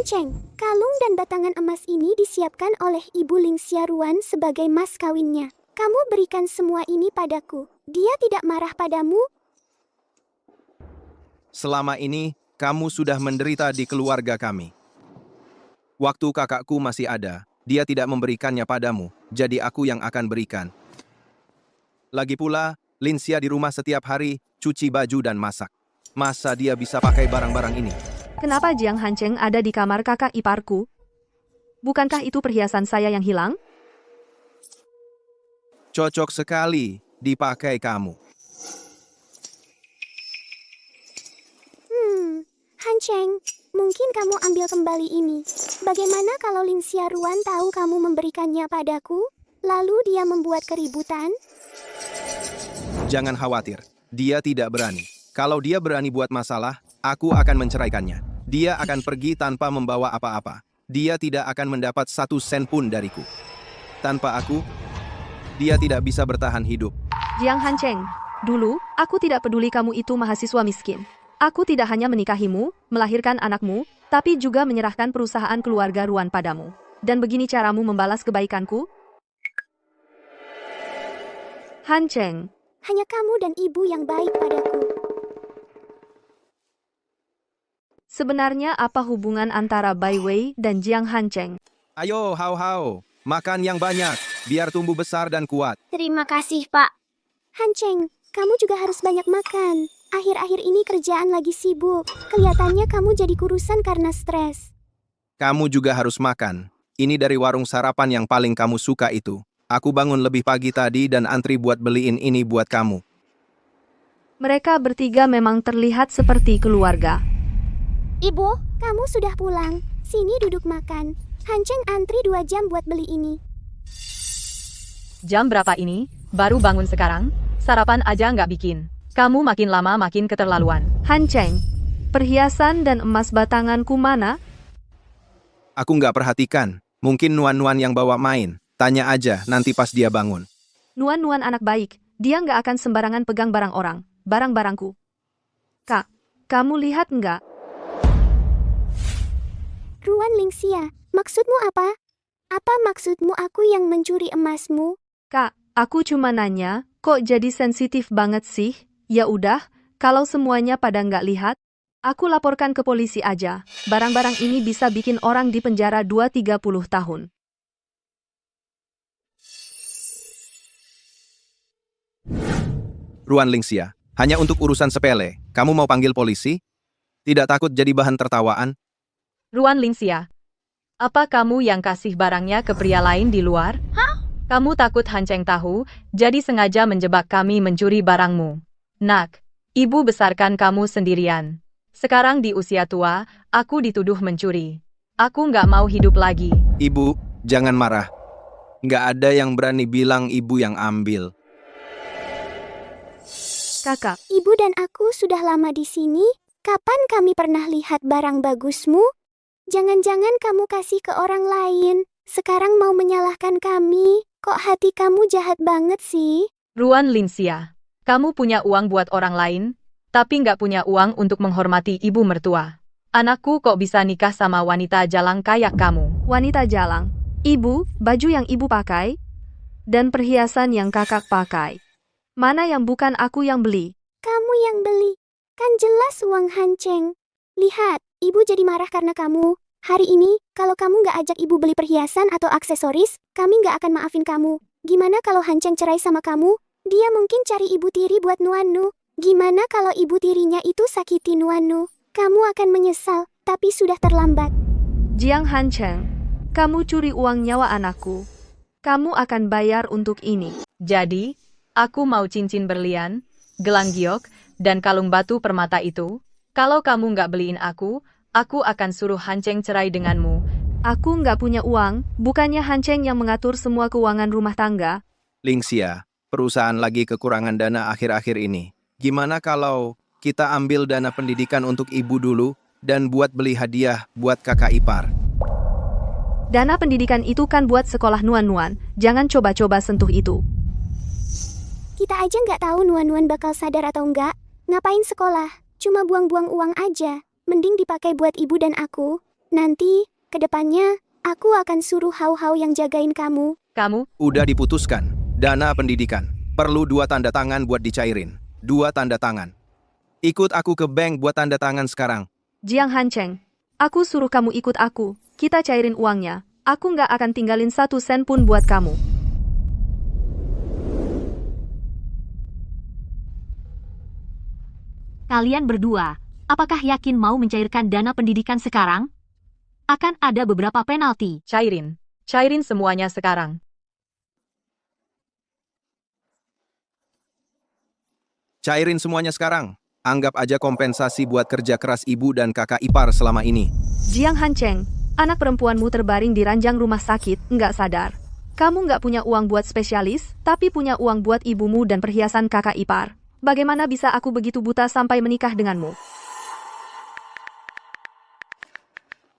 Cheng, kalung dan batangan emas ini disiapkan oleh Ibu Ling Xiaruan sebagai mas kawinnya. Kamu berikan semua ini padaku. Dia tidak marah padamu? Selama ini, kamu sudah menderita di keluarga kami. Waktu kakakku masih ada, dia tidak memberikannya padamu, jadi aku yang akan berikan. Lagi pula, Lin Xia di rumah setiap hari, cuci baju dan masak. Masa dia bisa pakai barang-barang ini? Kenapa Jiang Hancheng ada di kamar kakak iparku? Bukankah itu perhiasan saya yang hilang? Cocok sekali dipakai kamu. Han Cheng, mungkin kamu ambil kembali ini. Bagaimana kalau Ling Xiaruan tahu kamu memberikannya padaku, lalu dia membuat keributan? Jangan khawatir, dia tidak berani. Kalau dia berani buat masalah, aku akan menceraikannya. Dia akan pergi tanpa membawa apa-apa. Dia tidak akan mendapat 1 sen pun dariku. Tanpa aku, dia tidak bisa bertahan hidup. Jiang Hancheng, dulu, aku tidak peduli kamu itu mahasiswa miskin. Aku tidak hanya menikahimu, melahirkan anakmu, tapi juga menyerahkan perusahaan keluarga Ruan padamu. Dan begini caramu membalas kebaikanku? Hancheng, Hanya kamu dan ibu yang baik padaku. sebenarnya apa hubungan antara Bai Wei dan Jiang Hancheng? Ayo, hao-hao, makan yang banyak, biar tumbuh besar dan kuat. Terima kasih, Pak. Han Cheng, kamu juga harus banyak makan. Akhir-akhir ini kerjaan lagi sibuk. Kelihatannya kamu jadi kurusan karena stres. Kamu juga harus makan. Ini dari warung sarapan yang paling kamu suka itu. Aku bangun lebih pagi tadi dan antri buat beliin ini buat kamu. Mereka bertiga memang terlihat seperti keluarga. Ibu, kamu sudah pulang. Sini duduk makan. Han Cheng antri 2 jam buat beli ini. Jam berapa ini? Baru bangun sekarang? Sarapan aja nggak bikin. Kamu makin lama makin keterlaluan. Hancheng, perhiasan dan emas batanganku mana? Aku nggak perhatikan. Mungkin Nuan-Nuan yang bawa main. Tanya aja nanti pas dia bangun. Nuan-Nuan anak baik, dia nggak akan sembarangan pegang barang orang, barang-barangku. Kak, kamu lihat nggak? Ruan Ling Xia, maksudmu apa? Apa maksudmu aku yang mencuri emasmu? Kak, aku cuma nanya, kok jadi sensitif banget sih? Ya udah, kalau semuanya pada nggak lihat, aku laporkan ke polisi aja. Barang-barang ini bisa bikin orang di penjara 2-30 tahun. Ruan Ling Xia, hanya untuk urusan sepele. Kamu mau panggil polisi? Tidak takut jadi bahan tertawaan? Ruan Lingxia, apa kamu yang kasih barangnya ke pria lain di luar? Hah? Kamu takut Hancheng tahu, jadi sengaja menjebak kami mencuri barangmu. Nak, ibu besarkan kamu sendirian. Sekarang di usia tua, aku dituduh mencuri. Aku nggak mau hidup lagi. Ibu, jangan marah. Nggak ada yang berani bilang ibu yang ambil. Kakak, Ibu dan aku sudah lama di sini. Kapan kami pernah lihat barang bagusmu? Jangan-jangan kamu kasih ke orang lain. Sekarang mau menyalahkan kami. Kok hati kamu jahat banget sih? Ruan Lingxia, kamu punya uang buat orang lain, tapi nggak punya uang untuk menghormati ibu mertua. Anakku kok bisa nikah sama wanita jalang kayak kamu? wanita jalang. Ibu, baju yang ibu pakai, dan perhiasan yang kakak pakai. Mana yang bukan aku yang beli? Kamu yang beli. Kan jelas uang Han Cheng. Lihat, ibu jadi marah karena kamu. Hari ini, kalau kamu nggak ajak ibu beli perhiasan atau aksesoris, kami nggak akan maafin kamu. Gimana kalau Han Cheng cerai sama kamu? Dia mungkin cari ibu tiri buat Nuanu. Gimana kalau ibu tirinya itu sakiti Nuanu? Kamu akan menyesal, tapi sudah terlambat. Jiang Hancheng, kamu curi uang nyawa anakku. Kamu akan bayar untuk ini. Jadi, aku mau cincin berlian, gelang giok, dan kalung batu permata itu. Kalau kamu nggak beliin aku akan suruh Hancheng cerai denganmu. Aku nggak punya uang, bukannya Hancheng yang mengatur semua keuangan rumah tangga. Lingxia, perusahaan lagi kekurangan dana akhir-akhir ini. Gimana kalau kita ambil dana pendidikan untuk ibu dulu dan buat beli hadiah buat kakak ipar? Dana pendidikan itu kan buat sekolah Nuan-Nuan, jangan coba-coba sentuh itu. Kita aja nggak tahu Nuan-Nuan bakal sadar atau enggak. Ngapain sekolah? Cuma buang-buang uang aja. Mending dipakai buat ibu dan aku. Nanti, ke depannya, aku akan suruh Hau-Hau yang jagain kamu. Kamu, Udah diputuskan. Dana pendidikan. Perlu 2 tanda tangan buat dicairin. 2 tanda tangan. Ikut aku ke bank buat tanda tangan sekarang. Jiang Hancheng, aku suruh kamu ikut aku. Kita cairin uangnya. Aku nggak akan tinggalin 1 sen pun buat kamu. Kalian berdua, apakah yakin mau mencairkan dana pendidikan sekarang? Akan ada beberapa penalti. cairin. Cairin semuanya sekarang. Cairin semuanya sekarang. Anggap aja kompensasi buat kerja keras ibu dan kakak ipar selama ini. Jiang Hancheng, anak perempuanmu terbaring di ranjang rumah sakit, nggak sadar. Kamu nggak punya uang buat spesialis, tapi punya uang buat ibumu dan perhiasan kakak ipar. Bagaimana bisa aku begitu buta sampai menikah denganmu?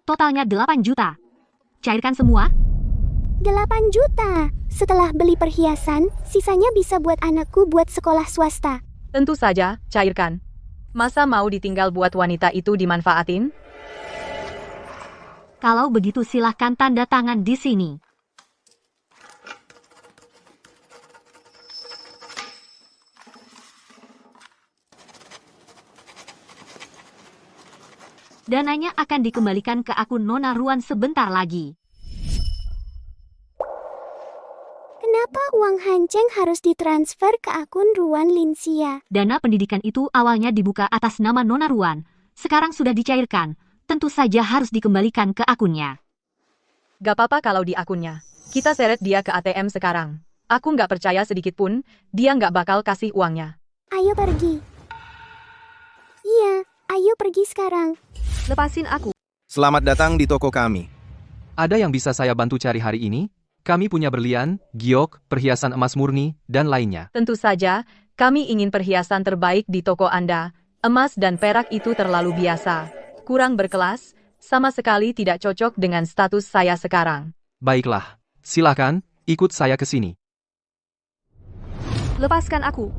Totalnya 8 juta. Cairkan semua? 8 juta. Setelah beli perhiasan, sisanya bisa buat anakku buat sekolah swasta. Tentu saja, cairkan. Masa mau ditinggal buat wanita itu dimanfaatin? Kalau begitu silahkan tanda tangan di sini. Dananya akan dikembalikan ke akun Nona Ruan sebentar lagi. Kenapa uang Hancheng harus ditransfer ke akun Ruan Linsia? Dana pendidikan itu awalnya dibuka atas nama Nona Ruan. Sekarang sudah dicairkan. Tentu saja harus dikembalikan ke akunnya. Gak apa-apa kalau di akunnya. Kita seret dia ke ATM sekarang. Aku nggak percaya sedikit pun, dia nggak bakal kasih uangnya. Ayo pergi. Iya, ayo pergi sekarang. Lepasin aku. Selamat datang di toko kami. Ada yang bisa saya bantu cari hari ini? Kami punya berlian, giok, perhiasan emas murni, dan lainnya. Tentu saja, kami ingin perhiasan terbaik di toko Anda. Emas dan perak itu terlalu biasa. Kurang berkelas, sama sekali tidak cocok dengan status saya sekarang. Baiklah, silakan, ikut saya ke sini. Lepaskan aku.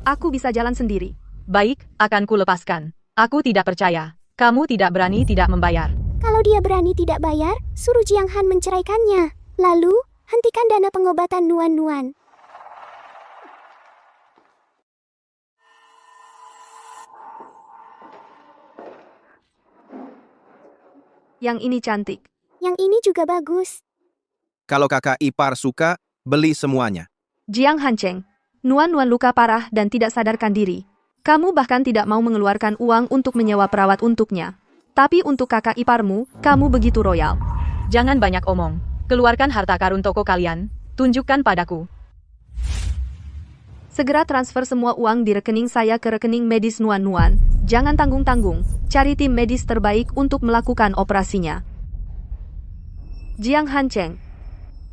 Aku bisa jalan sendiri. Baik, akan ku lepaskan. Aku tidak percaya. Kamu tidak berani tidak membayar. Kalau dia berani tidak bayar, suruh Jiang Han menceraikannya. Lalu, hentikan dana pengobatan Nuan-Nuan. Yang ini cantik. Yang ini juga bagus. Kalau kakak ipar suka, beli semuanya. Jiang Hancheng, Nuan-Nuan luka parah dan tidak sadarkan diri. Kamu bahkan tidak mau mengeluarkan uang untuk menyewa perawat untuknya. Tapi untuk kakak iparmu, kamu begitu royal. Jangan banyak omong. Keluarkan harta karun toko kalian. Tunjukkan padaku. Segera transfer semua uang di rekening saya ke rekening medis Nuan-Nuan. Jangan tanggung-tanggung. Cari tim medis terbaik untuk melakukan operasinya. Jiang Hancheng,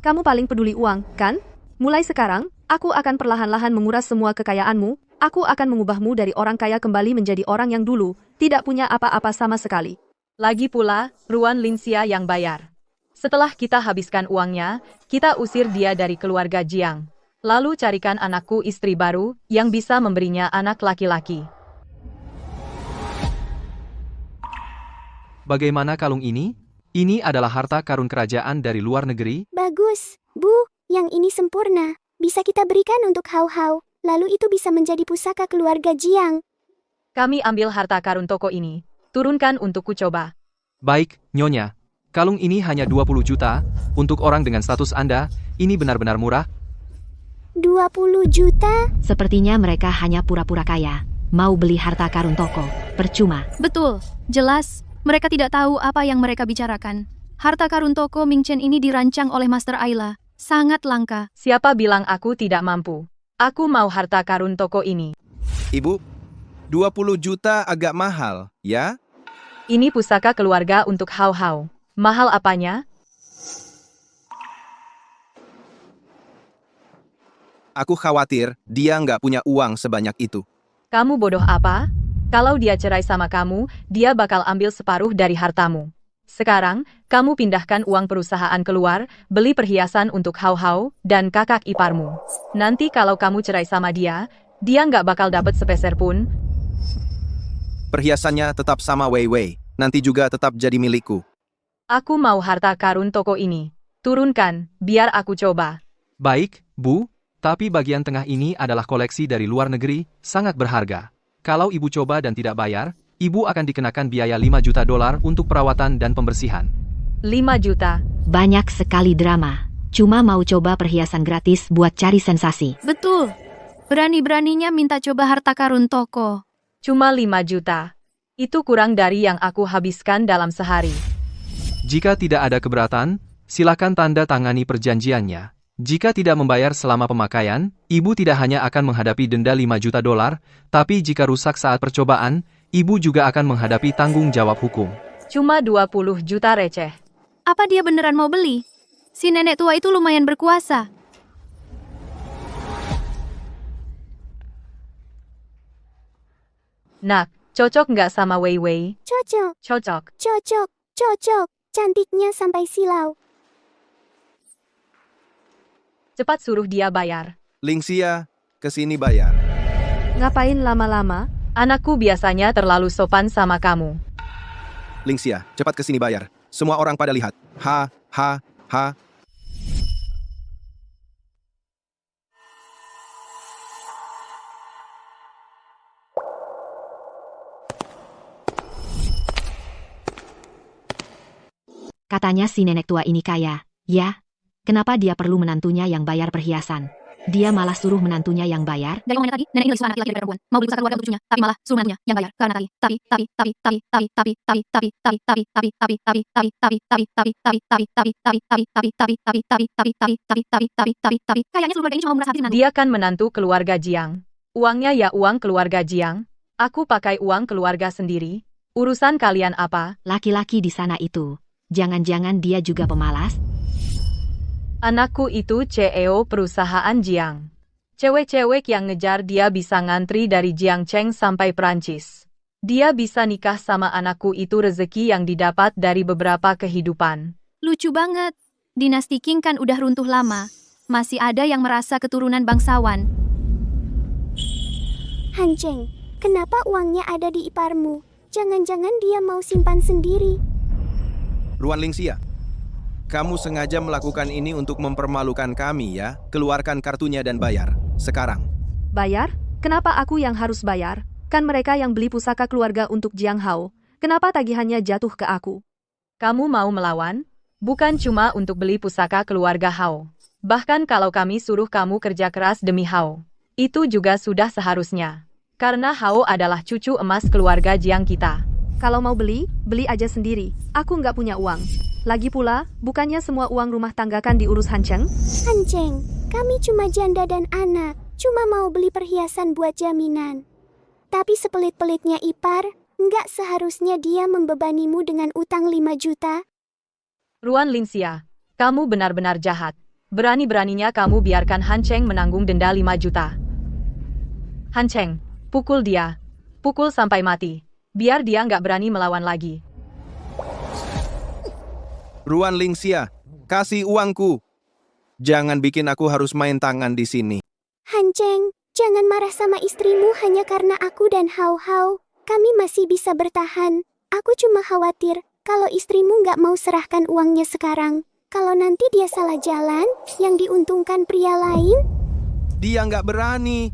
kamu paling peduli uang, kan? Mulai sekarang, aku akan perlahan-lahan menguras semua kekayaanmu. Aku akan mengubahmu dari orang kaya kembali menjadi orang yang dulu, tidak punya apa-apa sama sekali. Lagi pula, Ruan Linsia yang bayar. Setelah kita habiskan uangnya, kita usir dia dari keluarga Jiang. Lalu carikan anakku istri baru, yang bisa memberinya anak laki-laki. Bagaimana kalung ini? Ini adalah harta karun kerajaan dari luar negeri. Bagus, Bu. Yang ini sempurna. Bisa kita berikan untuk Hau-Hau. Lalu itu bisa menjadi pusaka keluarga Jiang. Kami ambil harta karun toko ini. Turunkan untukku coba. Baik, Nyonya. Kalung ini hanya 20 juta. Untuk orang dengan status Anda, ini benar-benar murah. 20 juta? Sepertinya mereka hanya pura-pura kaya. Mau beli harta karun toko. Percuma. Betul, jelas. Mereka tidak tahu apa yang mereka bicarakan. Harta karun toko Mingchen ini dirancang oleh Master Ayla. Sangat langka. Siapa bilang aku tidak mampu? Aku mau harta karun toko ini. Ibu, 20 juta agak mahal, ya? Ini pusaka keluarga untuk Hau-Hau. Mahal apanya? Aku khawatir dia nggak punya uang sebanyak itu. Kamu bodoh apa? Kalau dia cerai sama kamu, dia bakal ambil separuh dari hartamu. Sekarang, kamu pindahkan uang perusahaan keluar, beli perhiasan untuk Hau-Hau dan kakak iparmu. Nanti kalau kamu cerai sama dia nggak bakal dapat sepeser pun. Perhiasannya tetap sama Wei Wei, nanti juga tetap jadi milikku. Aku mau harta karun toko ini. Turunkan, biar aku coba. Baik, Bu, tapi bagian tengah ini adalah koleksi dari luar negeri, sangat berharga. Kalau Ibu coba dan tidak bayar, Ibu akan dikenakan biaya 5 juta dolar untuk perawatan dan pembersihan. 5 juta. Banyak sekali drama. Cuma mau coba perhiasan gratis buat cari sensasi. Betul. Berani-beraninya minta coba harta karun toko. Cuma 5 juta. Itu kurang dari yang aku habiskan dalam sehari. Jika tidak ada keberatan, silakan tanda tangani perjanjiannya. Jika tidak membayar selama pemakaian, Ibu tidak hanya akan menghadapi denda 5 juta dolar, tapi jika rusak saat percobaan, Ibu juga akan menghadapi tanggung jawab hukum. Cuma 20 juta receh. Apa dia beneran mau beli? Si nenek tua itu lumayan berkuasa. Nak, cocok nggak sama Wei Wei? Cocok, Cocok. cocok, cocok. Cantiknya sampai silau. Cepat suruh dia bayar. Lingxia, kesini bayar. Ngapain lama-lama? Anakku biasanya terlalu sopan sama kamu. Lingxia, cepat kesini bayar. Semua orang pada lihat. Ha, ha, ha. Katanya si nenek tua ini kaya. Ya, kenapa dia perlu menantunya yang bayar perhiasan? Dia malah suruh menantunya yang bayar. Dari omongan tadi, nenek ini lebih suka anak laki daripada perempuan. Mau beli pusaka keluarga untuk cucunya, tapi malah suruh menantunya yang bayar. Karena kayaknya seluruh keluarga ini cuma merasa hati menantu. Dia kan menantu keluarga Jiang. Uangnya ya uang keluarga Jiang. Aku pakai uang keluarga sendiri. Urusan kalian apa? Laki-laki di sana itu. Jangan-jangan dia juga pemalas? Anakku itu CEO perusahaan Jiang. Cewek-cewek yang ngejar dia bisa ngantri dari Jiangcheng sampai Prancis. Dia bisa nikah sama anakku itu rezeki yang didapat dari beberapa kehidupan. Lucu banget. Dinasti Qing kan udah runtuh lama. Masih ada yang merasa keturunan bangsawan. Hancheng, kenapa uangnya ada di iparmu? Jangan-jangan dia mau simpan sendiri. Ruan Lingxia, kamu sengaja melakukan ini untuk mempermalukan kami ya? Keluarkan kartunya dan bayar. Sekarang. Bayar? Kenapa aku yang harus bayar? Kan mereka yang beli pusaka keluarga untuk Jiang Hao. Kenapa tagihannya jatuh ke aku? Kamu mau melawan? Bukan cuma untuk beli pusaka keluarga Hao. Bahkan kalau kami suruh kamu kerja keras demi Hao. Itu juga sudah seharusnya. Karena Hao adalah cucu emas keluarga Jiang kita. Kalau mau beli, beli aja sendiri. Aku nggak punya uang. Lagi pula, bukannya semua uang rumah tangga kan diurus Hancheng? Hancheng, kami cuma janda dan anak. Cuma mau beli perhiasan buat jaminan. Tapi sepelit-pelitnya ipar, nggak seharusnya dia membebanimu dengan utang 5 juta. Ruan Lingxia, kamu benar-benar jahat. Berani-beraninya kamu biarkan Hancheng menanggung denda 5 juta. Hancheng, pukul dia. Pukul sampai mati. Biar dia nggak berani melawan lagi. Ruan Lingxia, kasih uangku. Jangan bikin aku harus main tangan di sini. Hancheng, jangan marah sama istrimu hanya karena aku dan Hao Hao. Kami masih bisa bertahan. Aku cuma khawatir kalau istrimu nggak mau serahkan uangnya sekarang. Kalau nanti dia salah jalan, yang diuntungkan pria lain. Dia nggak berani.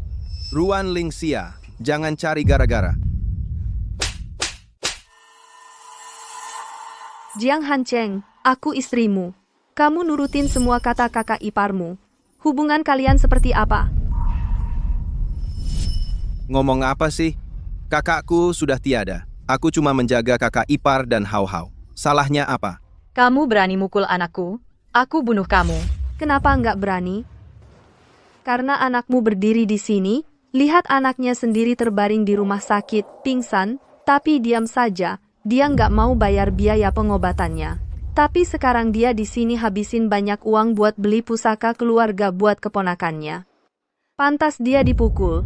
Ruan Lingxia, jangan cari gara-gara. Jiang Hancheng, aku istrimu. Kamu nurutin semua kata kakak iparmu. Hubungan kalian seperti apa? Ngomong apa sih? Kakakku sudah tiada. Aku cuma menjaga kakak ipar dan Hao Hao. Salahnya apa? Kamu berani mukul anakku? Aku bunuh kamu. Kenapa nggak berani? Karena anakmu berdiri di sini, lihat anaknya sendiri terbaring di rumah sakit, pingsan, tapi diam saja. Dia nggak mau bayar biaya pengobatannya. Tapi sekarang dia di sini habisin banyak uang buat beli pusaka keluarga buat keponakannya. Pantas dia dipukul.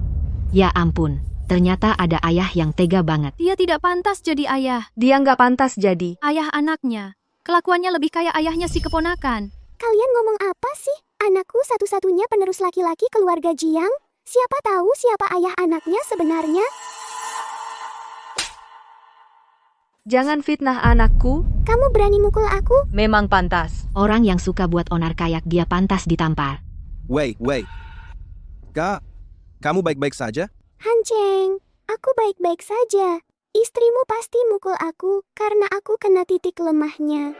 Ya ampun, ternyata ada ayah yang tega banget. Dia tidak pantas jadi ayah. Dia nggak pantas jadi. Ayah anaknya. Kelakuannya lebih kayak ayahnya si keponakan. Kalian ngomong apa sih? Anakku satu-satunya penerus laki-laki keluarga Jiang? Siapa tahu siapa ayah anaknya sebenarnya? Jangan fitnah anakku. Kamu berani mukul aku? Memang pantas. Orang yang suka buat onar kayak dia pantas ditampar. Wei. Kak, kamu baik-baik saja? Han Cheng, aku baik-baik saja. Istrimu pasti mukul aku karena aku kena titik lemahnya.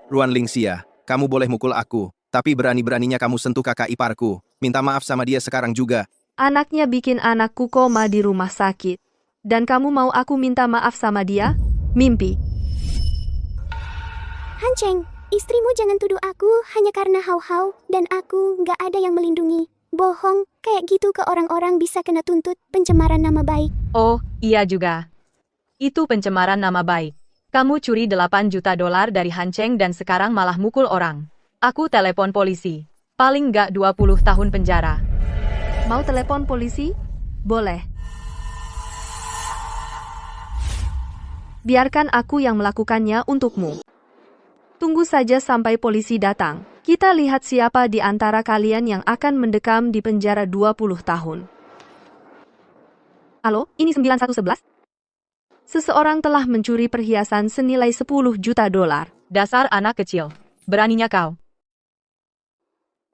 Ruan Lingxia, kamu boleh mukul aku, tapi berani-beraninya kamu sentuh kakak iparku. Minta maaf sama dia sekarang juga. Anaknya bikin anakku koma di rumah sakit. Dan kamu mau aku minta maaf sama dia? Mimpi. Han Cheng, istrimu jangan tuduh aku hanya karena hau-hau dan aku nggak ada yang melindungi. Bohong, kayak gitu ke orang-orang bisa kena tuntut pencemaran nama baik. Oh, iya juga. Itu pencemaran nama baik. Kamu curi 8 juta dolar dari Han Cheng dan sekarang malah mukul orang. Aku telepon polisi. Paling nggak 20 tahun penjara. Mau telepon polisi? Boleh. Biarkan aku yang melakukannya untukmu. Tunggu saja sampai polisi datang. Kita lihat siapa di antara kalian yang akan mendekam di penjara 20 tahun. Halo, ini 9111? Seseorang telah mencuri perhiasan senilai 10 juta dolar. Dasar anak kecil. Beraninya kau.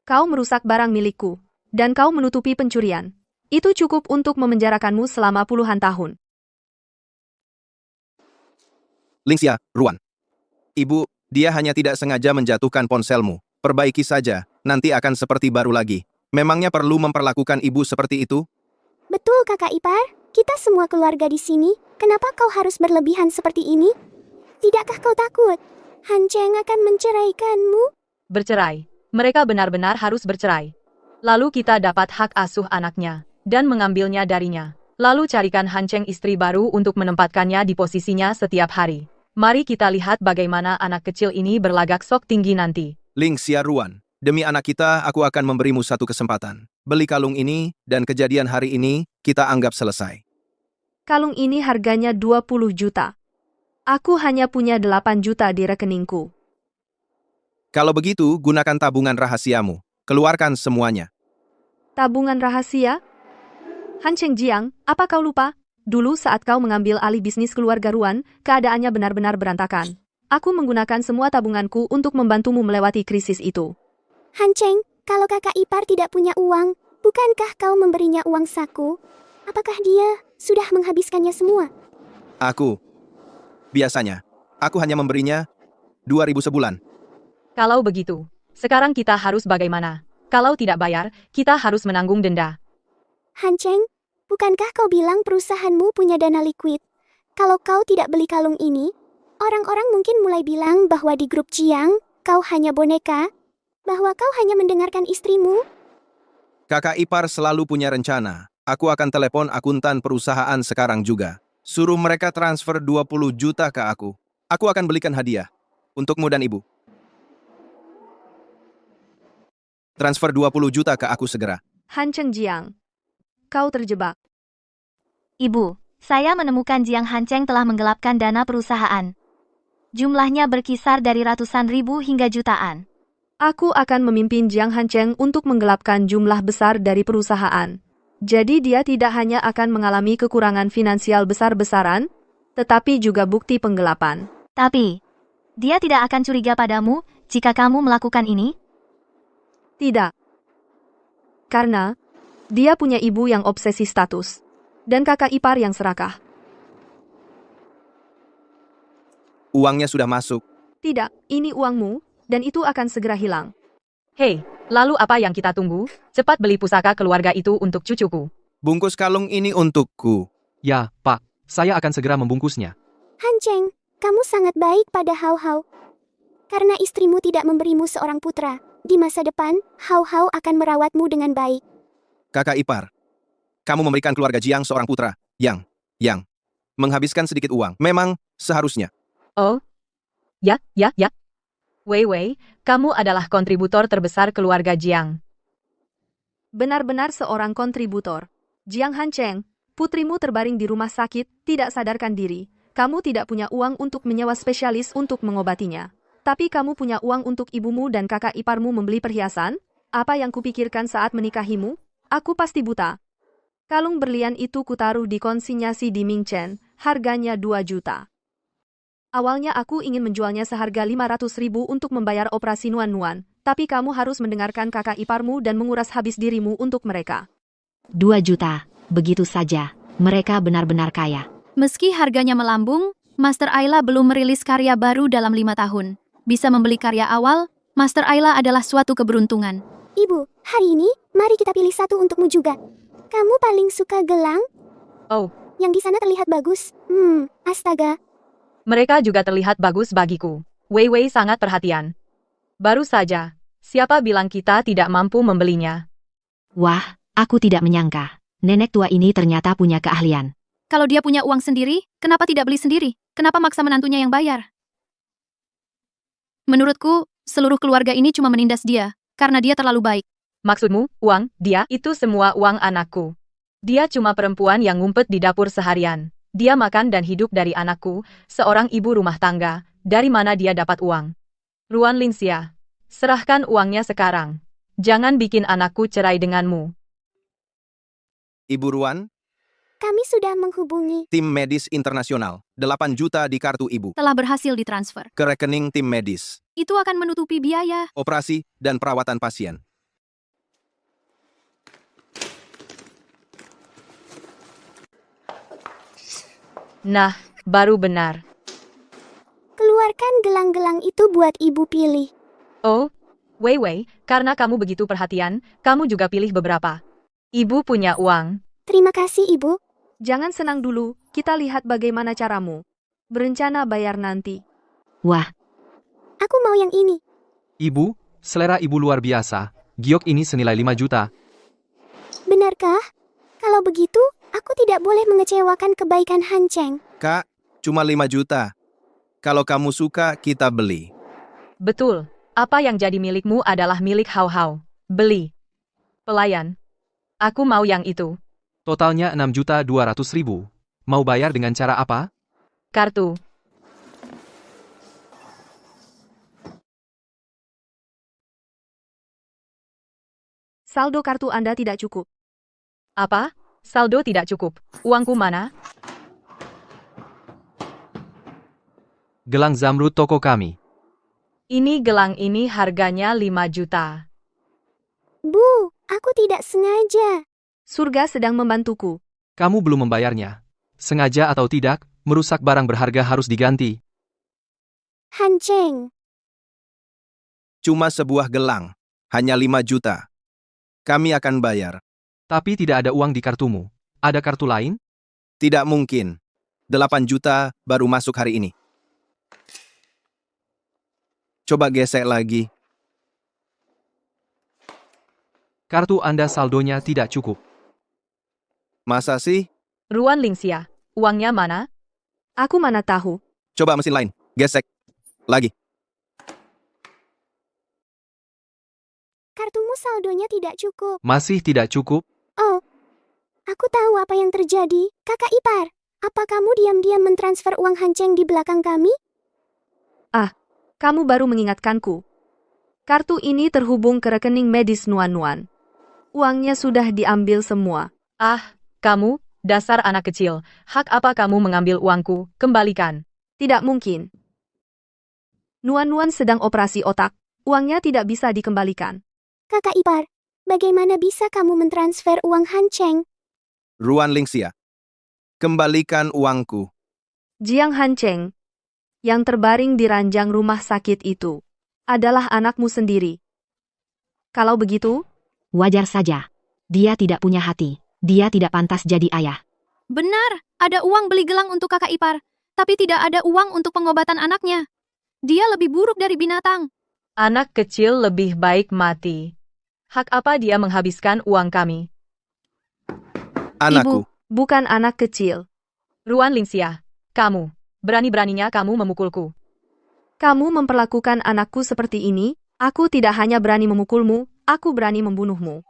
Kau merusak barang milikku, dan kau menutupi pencurian. Itu cukup untuk memenjarakanmu selama puluhan tahun. Lingxia, Ruan. Ibu, dia hanya tidak sengaja menjatuhkan ponselmu. Perbaiki saja, nanti akan seperti baru lagi. Memangnya perlu memperlakukan ibu seperti itu? Betul kakak ipar, kita semua keluarga di sini. Kenapa kau harus berlebihan seperti ini? Tidakkah kau takut? Han Cheng akan menceraikanmu? Bercerai. Mereka benar-benar harus bercerai. Lalu kita dapat hak asuh anaknya, dan mengambilnya darinya. Lalu carikan Han Cheng istri baru untuk menempatkannya di posisinya setiap hari. Mari kita lihat bagaimana anak kecil ini berlagak sok tinggi nanti. Lingxia, Ruan. Demi anak kita, aku akan memberimu satu kesempatan. Beli kalung ini, dan kejadian hari ini, kita anggap selesai. Kalung ini harganya 20 juta. Aku hanya punya 8 juta di rekeningku. Kalau begitu, gunakan tabungan rahasiamu. Keluarkan semuanya. Tabungan rahasia? Han Cheng Jiang, apa kau lupa? Dulu saat kau mengambil alih bisnis keluarga Ruan, keadaannya benar-benar berantakan. Aku menggunakan semua tabunganku untuk membantumu melewati krisis itu. Han Cheng, kalau kakak ipar tidak punya uang, bukankah kau memberinya uang saku? Apakah dia sudah menghabiskannya semua? Biasanya, aku hanya memberinya 2.000 sebulan. Kalau begitu, sekarang kita harus bagaimana? Kalau tidak bayar, kita harus menanggung denda. Han Cheng, bukankah kau bilang perusahaanmu punya dana likuid? Kalau kau tidak beli kalung ini, orang-orang mungkin mulai bilang bahwa di grup Jiang, kau hanya boneka, bahwa kau hanya mendengarkan istrimu. Kakak ipar selalu punya rencana. Aku akan telepon akuntan perusahaan sekarang juga. Suruh mereka transfer 20 juta ke aku. Aku akan belikan hadiah. Untukmu dan ibu. Transfer 20 juta ke aku segera. Han Cheng Jiang, kau terjebak. Ibu, saya menemukan Jiang Han Cheng telah menggelapkan dana perusahaan. Jumlahnya berkisar dari ratusan ribu hingga jutaan. Aku akan memimpin Jiang Han Cheng untuk menggelapkan jumlah besar dari perusahaan. Jadi dia tidak hanya akan mengalami kekurangan finansial besar-besaran, tetapi juga bukti penggelapan. Tapi, dia tidak akan curiga padamu jika kamu melakukan ini? Tidak. Karena dia punya ibu yang obsesi status, dan kakak ipar yang serakah. Uangnya sudah masuk. Tidak, ini uangmu, dan itu akan segera hilang. Hei, lalu apa yang kita tunggu? Cepat beli pusaka keluarga itu untuk cucuku. Bungkus kalung ini untukku. Ya, Pak, saya akan segera membungkusnya. Han Cheng, kamu sangat baik pada Hao Hao. Karena istrimu tidak memberimu seorang putra, di masa depan, Hao Hao akan merawatmu dengan baik. Kakak ipar, kamu memberikan keluarga Jiang seorang putra, yang menghabiskan sedikit uang. Memang seharusnya. Oh? Ya. Wei, kamu adalah kontributor terbesar keluarga Jiang. Benar-benar seorang kontributor. Jiang Han Cheng, putrimu terbaring di rumah sakit, tidak sadarkan diri. Kamu tidak punya uang untuk menyewa spesialis untuk mengobatinya. Tapi kamu punya uang untuk ibumu dan kakak iparmu membeli perhiasan? Apa yang kupikirkan saat menikahimu? Aku pasti buta. Kalung berlian itu kutaruh di konsinyasi di Mingchen, harganya 2 juta. Awalnya aku ingin menjualnya seharga 500.000 untuk membayar operasi Nuan-Nuan, tapi kamu harus mendengarkan kakak iparmu dan menguras habis dirimu untuk mereka. 2 juta, begitu saja. Mereka benar-benar kaya. Meski harganya melambung, Master Ayla belum merilis karya baru dalam 5 tahun. Bisa membeli karya awal, Master Ayla adalah suatu keberuntungan. Ibu, hari ini, mari kita pilih satu untukmu juga. Kamu paling suka gelang? Oh, Yang di sana terlihat bagus. Astaga. mereka juga terlihat bagus bagiku. Wei Wei sangat perhatian. Baru saja, siapa bilang kita tidak mampu membelinya? Wah, aku tidak menyangka. Nenek tua ini ternyata punya keahlian. Kalau dia punya uang sendiri, kenapa tidak beli sendiri? Kenapa maksa menantunya yang bayar? Menurutku, seluruh keluarga ini cuma menindas dia, karena dia terlalu baik. Maksudmu, uang, dia, itu semua uang anakku. Dia cuma perempuan yang ngumpet di dapur seharian. Dia makan dan hidup dari anakku, seorang ibu rumah tangga. Dari mana dia dapat uang? Ruan Lingxia, serahkan uangnya sekarang. Jangan bikin anakku cerai denganmu. Ibu Ruan, Kami sudah menghubungi. tim medis internasional. 8 juta di kartu ibu. Telah berhasil ditransfer. Ke rekening tim medis. Itu akan menutupi biaya. Operasi dan perawatan pasien. Nah, baru benar. Keluarkan gelang-gelang itu buat ibu pilih. Oh, Wei Wei, karena kamu begitu perhatian, kamu juga pilih beberapa. Ibu punya uang. Terima kasih, Ibu. Jangan senang dulu, kita lihat bagaimana caramu. Berencana bayar nanti. Wah, Aku mau yang ini. Ibu, selera ibu luar biasa. Giok ini senilai 5 juta. Benarkah? Kalau begitu, aku tidak boleh mengecewakan kebaikan Han Cheng. Kak, cuma 5 juta. Kalau kamu suka, kita beli. Betul, apa yang jadi milikmu adalah milik Hao Hao. Beli. Pelayan. Aku mau yang itu. Totalnya 6.200.000. Mau bayar dengan cara apa? Kartu. Saldo kartu Anda tidak cukup. Apa? Saldo tidak cukup. Uangku mana? Gelang zamrud toko kami. Ini gelang ini harganya 5 juta. Bu, aku tidak sengaja. Surga sedang membantuku. Kamu belum membayarnya. Sengaja atau tidak, merusak barang berharga harus diganti. Han Cheng. Cuma sebuah gelang. Hanya 5 juta. Kami akan bayar. Tapi tidak ada uang di kartumu. Ada kartu lain? Tidak mungkin. 8 juta baru masuk hari ini. Coba gesek lagi. Kartu Anda saldonya tidak cukup. Masa sih? Ruan Lingxia, uangnya mana? Aku mana tahu. Coba mesin lain. Gesek. Lagi. Kartumu saldonya tidak cukup. Masih tidak cukup? Oh, aku tahu apa yang terjadi. Kakak ipar, apa kamu diam-diam mentransfer uang Han Cheng di belakang kami? Kamu baru mengingatkanku. Kartu ini terhubung ke rekening medis Nuan-Nuan. Uangnya sudah diambil semua. Ah, kamu, dasar anak kecil. Hak apa kamu mengambil uangku? Kembalikan. Tidak mungkin. Nuan-Nuan sedang operasi otak. Uangnya tidak bisa dikembalikan. Kakak ipar, bagaimana bisa kamu mentransfer uang Han Cheng? Ruan Lingxia. Kembalikan uangku. Jiang Han Cheng, yang terbaring di ranjang rumah sakit itu, adalah anakmu sendiri. Kalau begitu, wajar saja. Dia tidak punya hati. Dia tidak pantas jadi ayah. Benar, ada uang beli gelang untuk kakak ipar, tapi tidak ada uang untuk pengobatan anaknya. Dia lebih buruk dari binatang. Anak kecil lebih baik mati. Hak apa dia menghabiskan uang kami? Anakku. bukan anak kecil. Ruan Lingxia, kamu. Berani-beraninya kamu memukulku. Kamu memperlakukan anakku seperti ini, aku tidak hanya berani memukulmu, aku berani membunuhmu.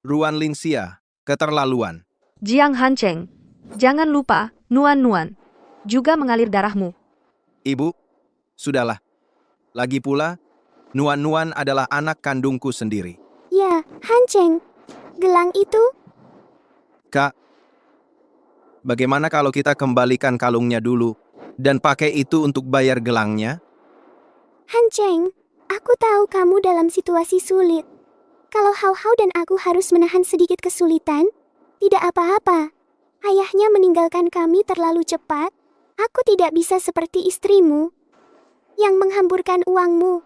Ruan Lingxia. Keterlaluan. Jiang Han Cheng, jangan lupa, Nuan-Nuan juga mengalir darahmu. Ibu, sudahlah. Lagi pula, Nuan-Nuan adalah anak kandungku sendiri. Ya, Han Cheng. Gelang itu? Kak, bagaimana kalau kita kembalikan kalungnya dulu? dan pakai itu untuk bayar gelangnya? Han Cheng, aku tahu kamu dalam situasi sulit. Kalau Hao Hao dan aku harus menahan sedikit kesulitan, tidak apa-apa. Ayahnya meninggalkan kami terlalu cepat. Aku tidak bisa seperti istrimu yang menghamburkan uangmu.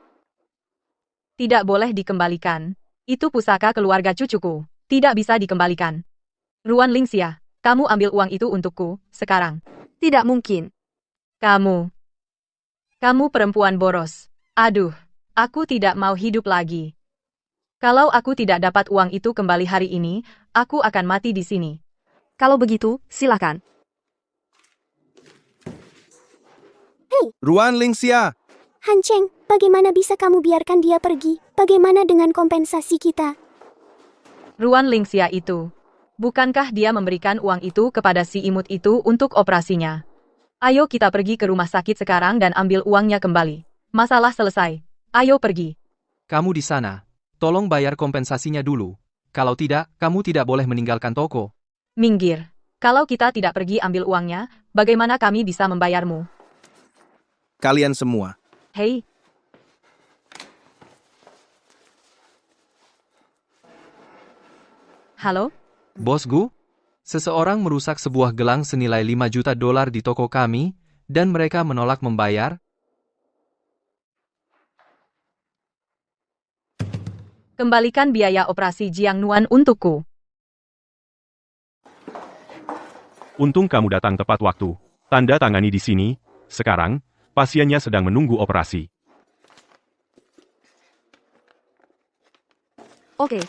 Tidak boleh dikembalikan. Itu pusaka keluarga cucuku. Tidak bisa dikembalikan. Ruan Lingxia, kamu ambil uang itu untukku, sekarang. Tidak mungkin. Kamu perempuan boros. Aduh, aku tidak mau hidup lagi. Kalau aku tidak dapat uang itu kembali hari ini, aku akan mati di sini. Kalau begitu, silakan. Ruan Lingxia, Han Cheng, bagaimana bisa kamu biarkan dia pergi? Bagaimana dengan kompensasi kita? Ruan Lingxia itu. Bukankah dia memberikan uang itu kepada si imut itu untuk operasinya? Ayo kita pergi ke rumah sakit sekarang dan ambil uangnya kembali. Masalah selesai. Ayo pergi. Kamu di sana. Tolong bayar kompensasinya dulu. Kalau tidak, kamu tidak boleh meninggalkan toko. Minggir. Kalau kita tidak pergi ambil uangnya, bagaimana kami bisa membayarmu? kalian semua. Hei. Halo? Bosku, seseorang merusak sebuah gelang senilai 5 juta dolar di toko kami, dan mereka menolak membayar. Kembalikan biaya operasi Jiang Nuan untukku. Untung kamu datang tepat waktu. Tanda tangani di sini. Sekarang, pasiennya sedang menunggu operasi. Oke.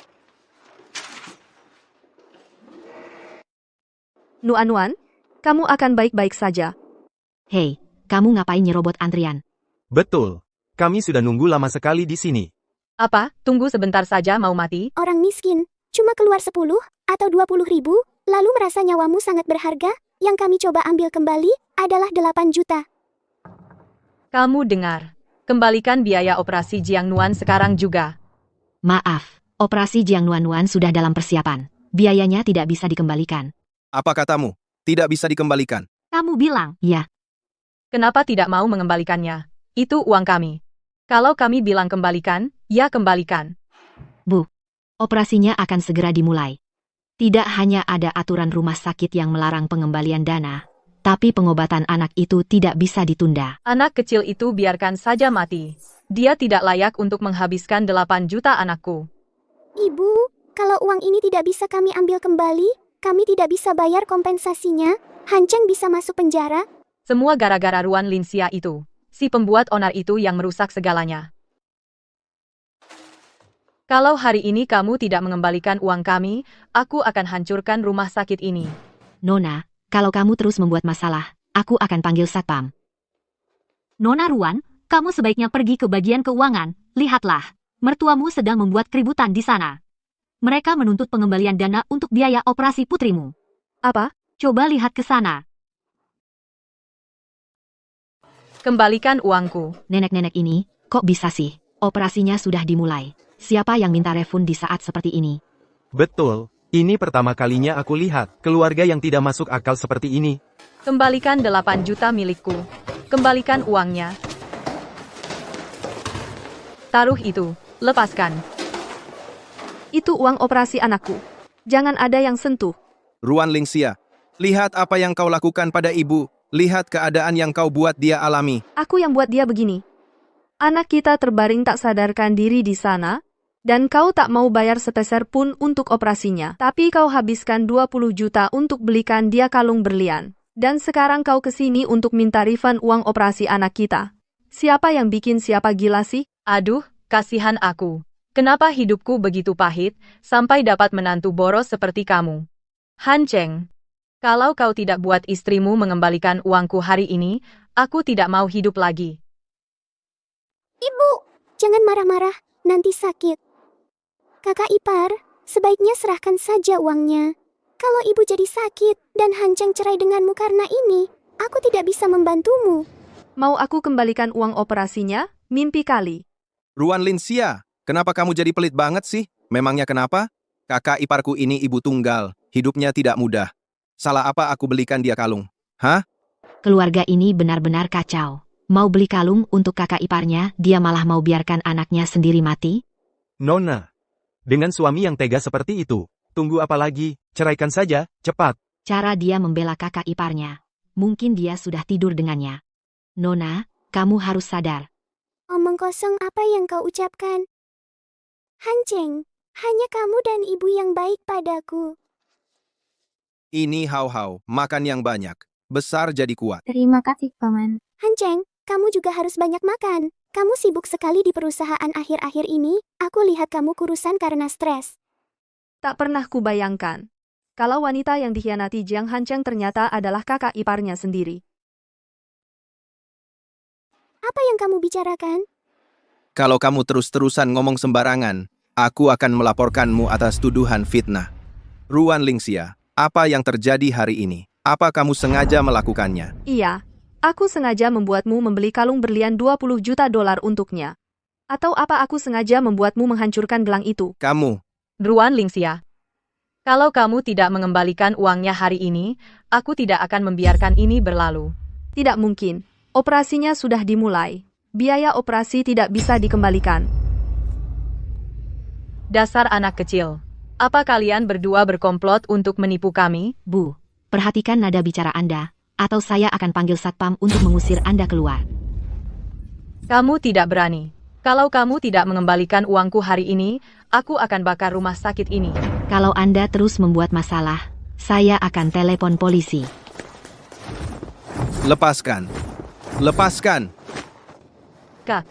Nuan, kamu akan baik-baik saja. Hei, kamu ngapain nyerobot antrian? Betul. Kami sudah nunggu lama sekali di sini. Apa? Tunggu sebentar saja mau mati? Orang miskin, cuma keluar 10 atau 20 ribu, lalu merasa nyawamu sangat berharga, yang kami coba ambil kembali adalah 8 juta. Kamu dengar. Kembalikan biaya operasi Jiang Nuan sekarang juga. Maaf, operasi Jiang Nuan sudah dalam persiapan. Biayanya tidak bisa dikembalikan. Apa katamu? Tidak bisa dikembalikan. Kamu bilang, ya. Kenapa tidak mau mengembalikannya? Itu uang kami. Kalau kami bilang kembalikan, ya kembalikan. Bu, operasinya akan segera dimulai. Tidak hanya ada aturan rumah sakit yang melarang pengembalian dana, tapi pengobatan anak itu tidak bisa ditunda. Anak kecil itu biarkan saja mati. Dia tidak layak untuk menghabiskan 8 juta anakku. Ibu, kalau uang ini tidak bisa kami ambil kembali, kami tidak bisa bayar kompensasinya, Han Cheng bisa masuk penjara. Semua gara-gara Ruan Lingxia itu. Si pembuat onar itu yang merusak segalanya. Kalau hari ini kamu tidak mengembalikan uang kami, aku akan hancurkan rumah sakit ini. Nona, kalau kamu terus membuat masalah, aku akan panggil satpam. Nona Ruan, kamu sebaiknya pergi ke bagian keuangan. Lihatlah, mertuamu sedang membuat keributan di sana. Mereka menuntut pengembalian dana untuk biaya operasi putrimu. Apa? Coba lihat ke sana. Kembalikan uangku. Nenek-nenek ini, kok bisa sih? Operasinya sudah dimulai. Siapa yang minta refund di saat seperti ini? Betul. Ini pertama kalinya aku lihat keluarga yang tidak masuk akal seperti ini. Kembalikan 8 juta milikku. Kembalikan uangnya. Taruh itu. Lepaskan. Itu uang operasi anakku. Jangan ada yang sentuh. Ruan Lingxia, lihat apa yang kau lakukan pada ibu. Lihat keadaan yang kau buat dia alami. Aku yang buat dia begini. Anak kita terbaring tak sadarkan diri di sana, dan kau tak mau bayar sepeser pun untuk operasinya. Tapi kau habiskan 20 juta untuk belikan dia kalung berlian. Dan sekarang kau kesini untuk minta refund uang operasi anak kita. Siapa yang bikin siapa gila sih? Aduh, kasihan aku. Kenapa hidupku begitu pahit, sampai dapat menantu boros seperti kamu? Han Cheng, kalau kau tidak buat istrimu mengembalikan uangku hari ini, aku tidak mau hidup lagi. Ibu, jangan marah-marah, nanti sakit. Kakak ipar, sebaiknya serahkan saja uangnya. Kalau ibu jadi sakit dan Han Cheng cerai denganmu karena ini, aku tidak bisa membantumu. Mau aku kembalikan uang operasinya? Mimpi kali. Ruan Lingxia, kenapa kamu jadi pelit banget sih? Memangnya kenapa? Kakak iparku ini ibu tunggal, hidupnya tidak mudah. Salah apa aku belikan dia kalung? Hah? Keluarga ini benar-benar kacau. Mau beli kalung untuk kakak iparnya, dia malah mau biarkan anaknya sendiri mati? Nona, dengan suami yang tega seperti itu, tunggu apa lagi? Ceraikan saja, cepat. Cara dia membela kakak iparnya. Mungkin dia sudah tidur dengannya. Nona, kamu harus sadar. Omong kosong apa yang kau ucapkan? Hanceng, hanya kamu dan ibu yang baik padaku. Ini hau-hau, makan yang banyak. Besar jadi kuat. Terima kasih, Paman. Hanceng, kamu juga harus banyak makan. Kamu sibuk sekali di perusahaan akhir-akhir ini. Aku lihat kamu kurusan karena stres. Tak pernah kubayangkan. Kalau wanita yang dikhianati Jiang Hanceng ternyata adalah kakak iparnya sendiri. Apa yang kamu bicarakan? Kalau kamu terus-terusan ngomong sembarangan, aku akan melaporkanmu atas tuduhan fitnah. Ruan Lingxia, apa yang terjadi hari ini? Apa kamu sengaja melakukannya? Iya, aku sengaja membuatmu membeli kalung berlian 20 juta dolar untuknya. Atau apa aku sengaja membuatmu menghancurkan gelang itu? Kamu, Ruan Lingxia. Kalau kamu tidak mengembalikan uangnya hari ini, aku tidak akan membiarkan ini berlalu. Tidak mungkin. Operasinya sudah dimulai. Biaya operasi tidak bisa dikembalikan. Dasar anak kecil. Apa kalian berdua berkomplot untuk menipu kami? Bu, perhatikan nada bicara Anda, atau saya akan panggil satpam untuk mengusir Anda keluar. Kamu tidak berani. Kalau kamu tidak mengembalikan uangku hari ini, aku akan bakar rumah sakit ini. Kalau Anda terus membuat masalah, saya akan telepon polisi. lepaskan. Lepaskan. Kak,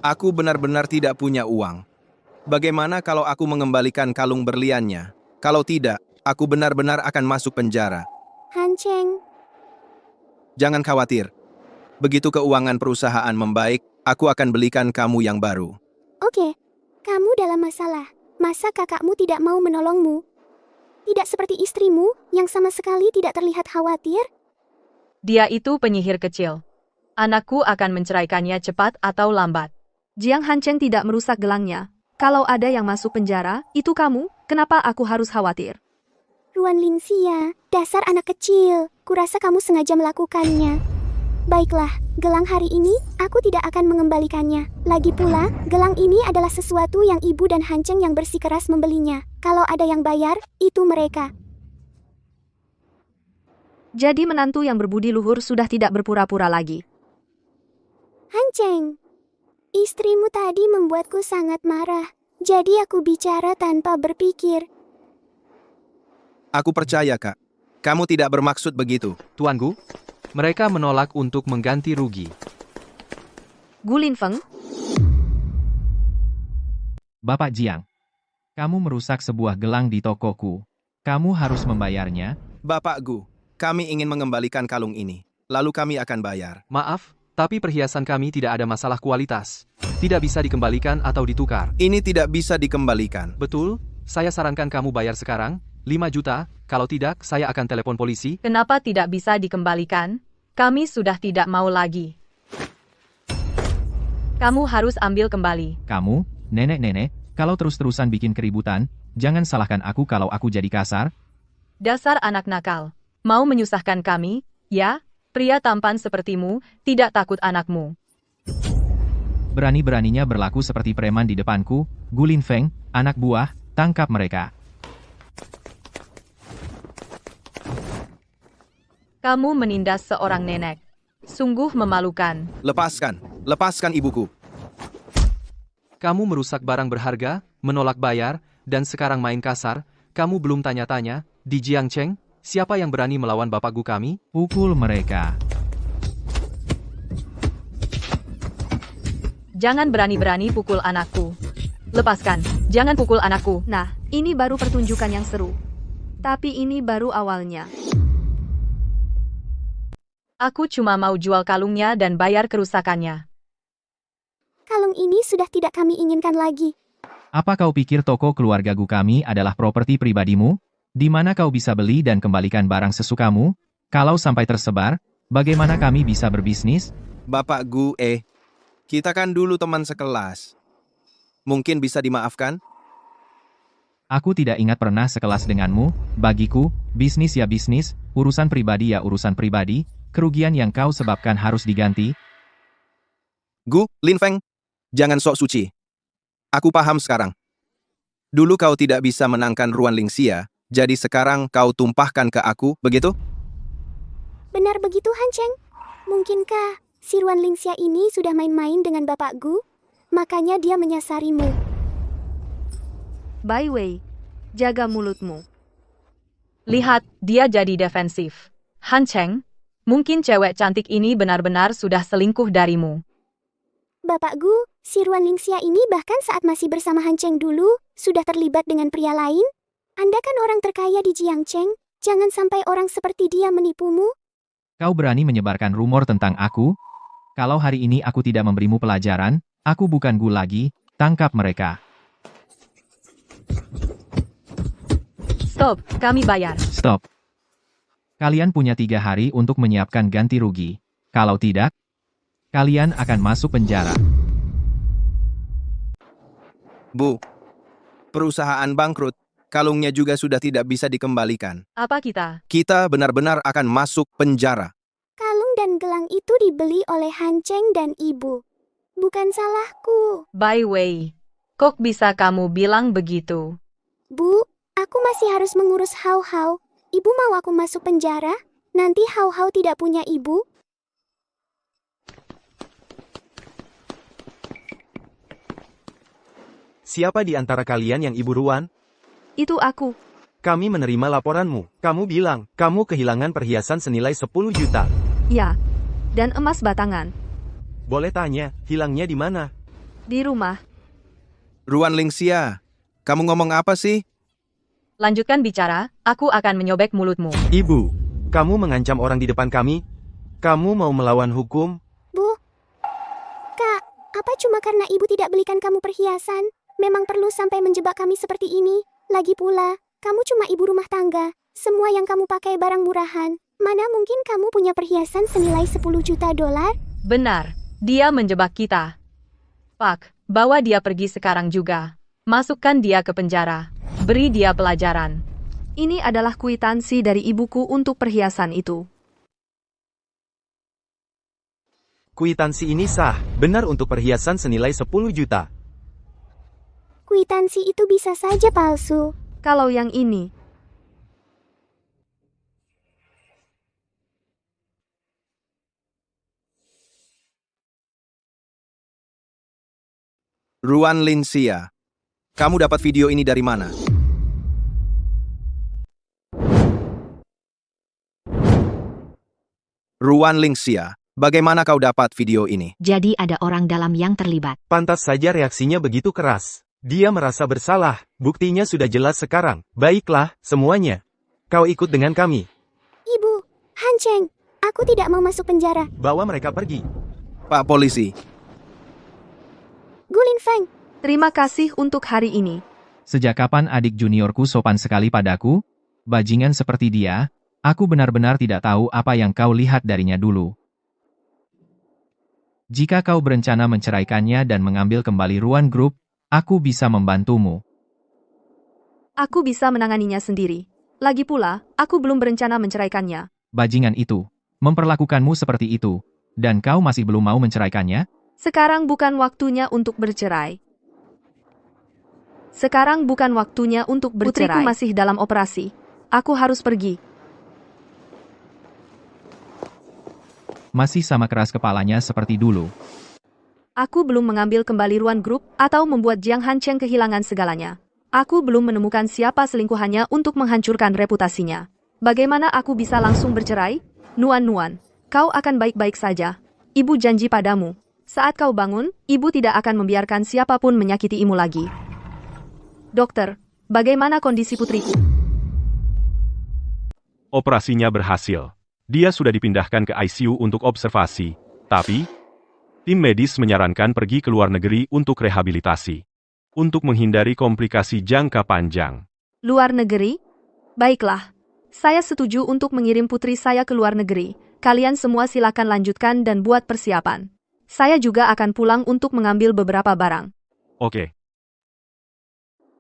Aku benar-benar tidak punya uang. Bagaimana kalau aku mengembalikan kalung berliannya? Kalau tidak, aku benar-benar akan masuk penjara. Hanceng, Jangan khawatir. Begitu keuangan perusahaan membaik, aku akan belikan kamu yang baru. oke. Kamu dalam masalah. Masa kakakmu tidak mau menolongmu? Tidak seperti istrimu, yang sama sekali tidak terlihat khawatir? dia itu penyihir kecil. Anakku akan menceraikannya cepat atau lambat. Jiang Hanceng tidak merusak gelangnya. Kalau ada yang masuk penjara, itu kamu, kenapa aku harus khawatir? Ruan Lingxia, dasar anak kecil. Kurasa kamu sengaja melakukannya. Baiklah, gelang hari ini, aku tidak akan mengembalikannya. Lagi pula, gelang ini adalah sesuatu yang ibu dan Hanceng yang bersikeras membelinya. Kalau ada yang bayar, itu mereka. Jadi menantu yang berbudi luhur sudah tidak berpura-pura lagi. Hanceng, istrimu tadi membuatku sangat marah. Jadi aku bicara tanpa berpikir. Aku percaya, Kak. Kamu tidak bermaksud begitu. Tuanku, mereka menolak untuk mengganti rugi. Gu Linfeng, Bapak Jiang, kamu merusak sebuah gelang di tokoku. Kamu harus membayarnya. Bapak Gu, kami ingin mengembalikan kalung ini. Lalu kami akan bayar. Maaf, tapi perhiasan kami tidak ada masalah kualitas. Tidak bisa dikembalikan atau ditukar. Ini tidak bisa dikembalikan. Betul, saya sarankan kamu bayar sekarang, 5 juta, kalau tidak, saya akan telepon polisi. Kenapa tidak bisa dikembalikan? Kami sudah tidak mau lagi. Kamu harus ambil kembali. Kamu, nenek-nenek, kalau terus-terusan bikin keributan, jangan salahkan aku kalau aku jadi kasar. Dasar anak nakal. Mau menyusahkan kami, ya? Pria tampan sepertimu, tidak takut anakmu. Berani-beraninya berlaku seperti preman di depanku. Gu Linfeng, anak buah, tangkap mereka. Kamu menindas seorang nenek. Sungguh memalukan. Lepaskan. Lepaskan ibuku. Kamu merusak barang berharga, menolak bayar, dan sekarang main kasar. Kamu belum tanya-tanya, di Jiangcheng, siapa yang berani melawan Bapak Gu kami? Pukul mereka. Jangan berani-berani pukul anakku. Lepaskan. Jangan pukul anakku. nah, ini baru pertunjukan yang seru. Tapi ini baru awalnya. Aku cuma mau jual kalungnya dan bayar kerusakannya. Kalung ini sudah tidak kami inginkan lagi. Apa kau pikir toko keluarga Gu kami adalah properti pribadimu? Di mana kau bisa beli dan kembalikan barang sesukamu? Kalau sampai tersebar, bagaimana kami bisa berbisnis? Bapak Gu, kita kan dulu teman sekelas. Mungkin bisa dimaafkan? Aku tidak ingat pernah sekelas denganmu. Bagiku, bisnis ya bisnis, urusan pribadi ya urusan pribadi. Kerugian yang kau sebabkan harus diganti. Gu, Lin Feng, jangan sok suci. Aku paham sekarang. Dulu kau tidak bisa menangkan Ruan Lingxia, jadi sekarang kau tumpahkan ke aku, begitu? Benar begitu, Han Cheng? Mungkinkah si Ruan Lingxia ini sudah main-main dengan Bapak Gu? Makanya dia menyasarimu. Bai Wei, jaga mulutmu. Lihat, dia jadi defensif. Han Cheng, mungkin cewek cantik ini benar-benar sudah selingkuh darimu. Bapak Gu, si Ruan Lingxia ini bahkan saat masih bersama Han Cheng dulu, sudah terlibat dengan pria lain? Anda kan orang terkaya di Jiangcheng, jangan sampai orang seperti dia menipumu. Kau berani menyebarkan rumor tentang aku? Kalau hari ini aku tidak memberimu pelajaran, aku bukan Gu lagi, tangkap mereka. Stop, kami bayar. Stop. Kalian punya 3 hari untuk menyiapkan ganti rugi. Kalau tidak, kalian akan masuk penjara. Bu, perusahaan bangkrut, kalungnya juga sudah tidak bisa dikembalikan. Apa kita? Kita benar-benar akan masuk penjara. Kalung dan gelang itu dibeli oleh Han Cheng dan ibu. Bukan salahku. Bai Wei, kok bisa kamu bilang begitu? Bu, aku masih harus mengurus Hao Hao. Ibu mau aku masuk penjara? Nanti Hao Hao tidak punya ibu? Siapa di antara kalian yang Ibu Ruan? Itu aku. Kami menerima laporanmu. Kamu bilang, kamu kehilangan perhiasan senilai 10 juta. Ya. Dan emas batangan. Boleh tanya, hilangnya di mana? Di rumah. Ruan Lingxia, kamu ngomong apa sih? Lanjutkan bicara, aku akan menyobek mulutmu. Ibu, kamu mengancam orang di depan kami? Kamu mau melawan hukum? Bu, Kak, apa cuma karena ibu tidak belikan kamu perhiasan? Memang perlu sampai menjebak kami seperti ini? Lagi pula, kamu cuma ibu rumah tangga. Semua yang kamu pakai barang murahan. Mana mungkin kamu punya perhiasan senilai 10 juta dolar? Benar, dia menjebak kita. Pak, bawa dia pergi sekarang juga. Masukkan dia ke penjara. Beri dia pelajaran. Ini adalah kwitansi dari ibuku untuk perhiasan itu. Kwitansi ini sah, benar untuk perhiasan senilai 10 juta. Kwitansi itu bisa saja palsu. Kalau yang ini, Ruan Lingxia, kamu dapat video ini dari mana? Ruan Lingxia, bagaimana kau dapat video ini? Jadi ada orang dalam yang terlibat. Pantas saja reaksinya begitu keras. Dia merasa bersalah, buktinya sudah jelas sekarang. Baiklah, semuanya. Kau ikut dengan kami. Ibu, Han Cheng, aku tidak mau masuk penjara. Bawa mereka pergi. Pak Polisi, Gu Lin Feng, terima kasih untuk hari ini. Sejak kapan adik juniorku sopan sekali padaku? Bajingan seperti dia, aku benar-benar tidak tahu apa yang kau lihat darinya dulu. Jika kau berencana menceraikannya dan mengambil kembali Ruan Group, aku bisa membantumu. Aku bisa menanganinya sendiri. Lagi pula, aku belum berencana menceraikannya. Bajingan itu memperlakukanmu seperti itu, dan kau masih belum mau menceraikannya? Sekarang bukan waktunya untuk bercerai. Sekarang bukan waktunya untuk bercerai. Putriku masih dalam operasi. Aku harus pergi. Masih sama keras kepalanya seperti dulu. Aku belum mengambil kembali Ruan Group atau membuat Jiang Hancheng kehilangan segalanya. Aku belum menemukan siapa selingkuhannya untuk menghancurkan reputasinya. Bagaimana aku bisa langsung bercerai? Nuan, kau akan baik-baik saja. Ibu janji padamu. Saat kau bangun, ibu tidak akan membiarkan siapapun menyakitimu lagi. Dokter, bagaimana kondisi putriku? Operasinya berhasil. Dia sudah dipindahkan ke ICU untuk observasi. Tapi, tim medis menyarankan pergi ke luar negeri untuk rehabilitasi. Untuk menghindari komplikasi jangka panjang. Luar negeri? Baiklah. Saya setuju untuk mengirim putri saya ke luar negeri. Kalian semua silakan lanjutkan dan buat persiapan. Saya juga akan pulang untuk mengambil beberapa barang. Oke.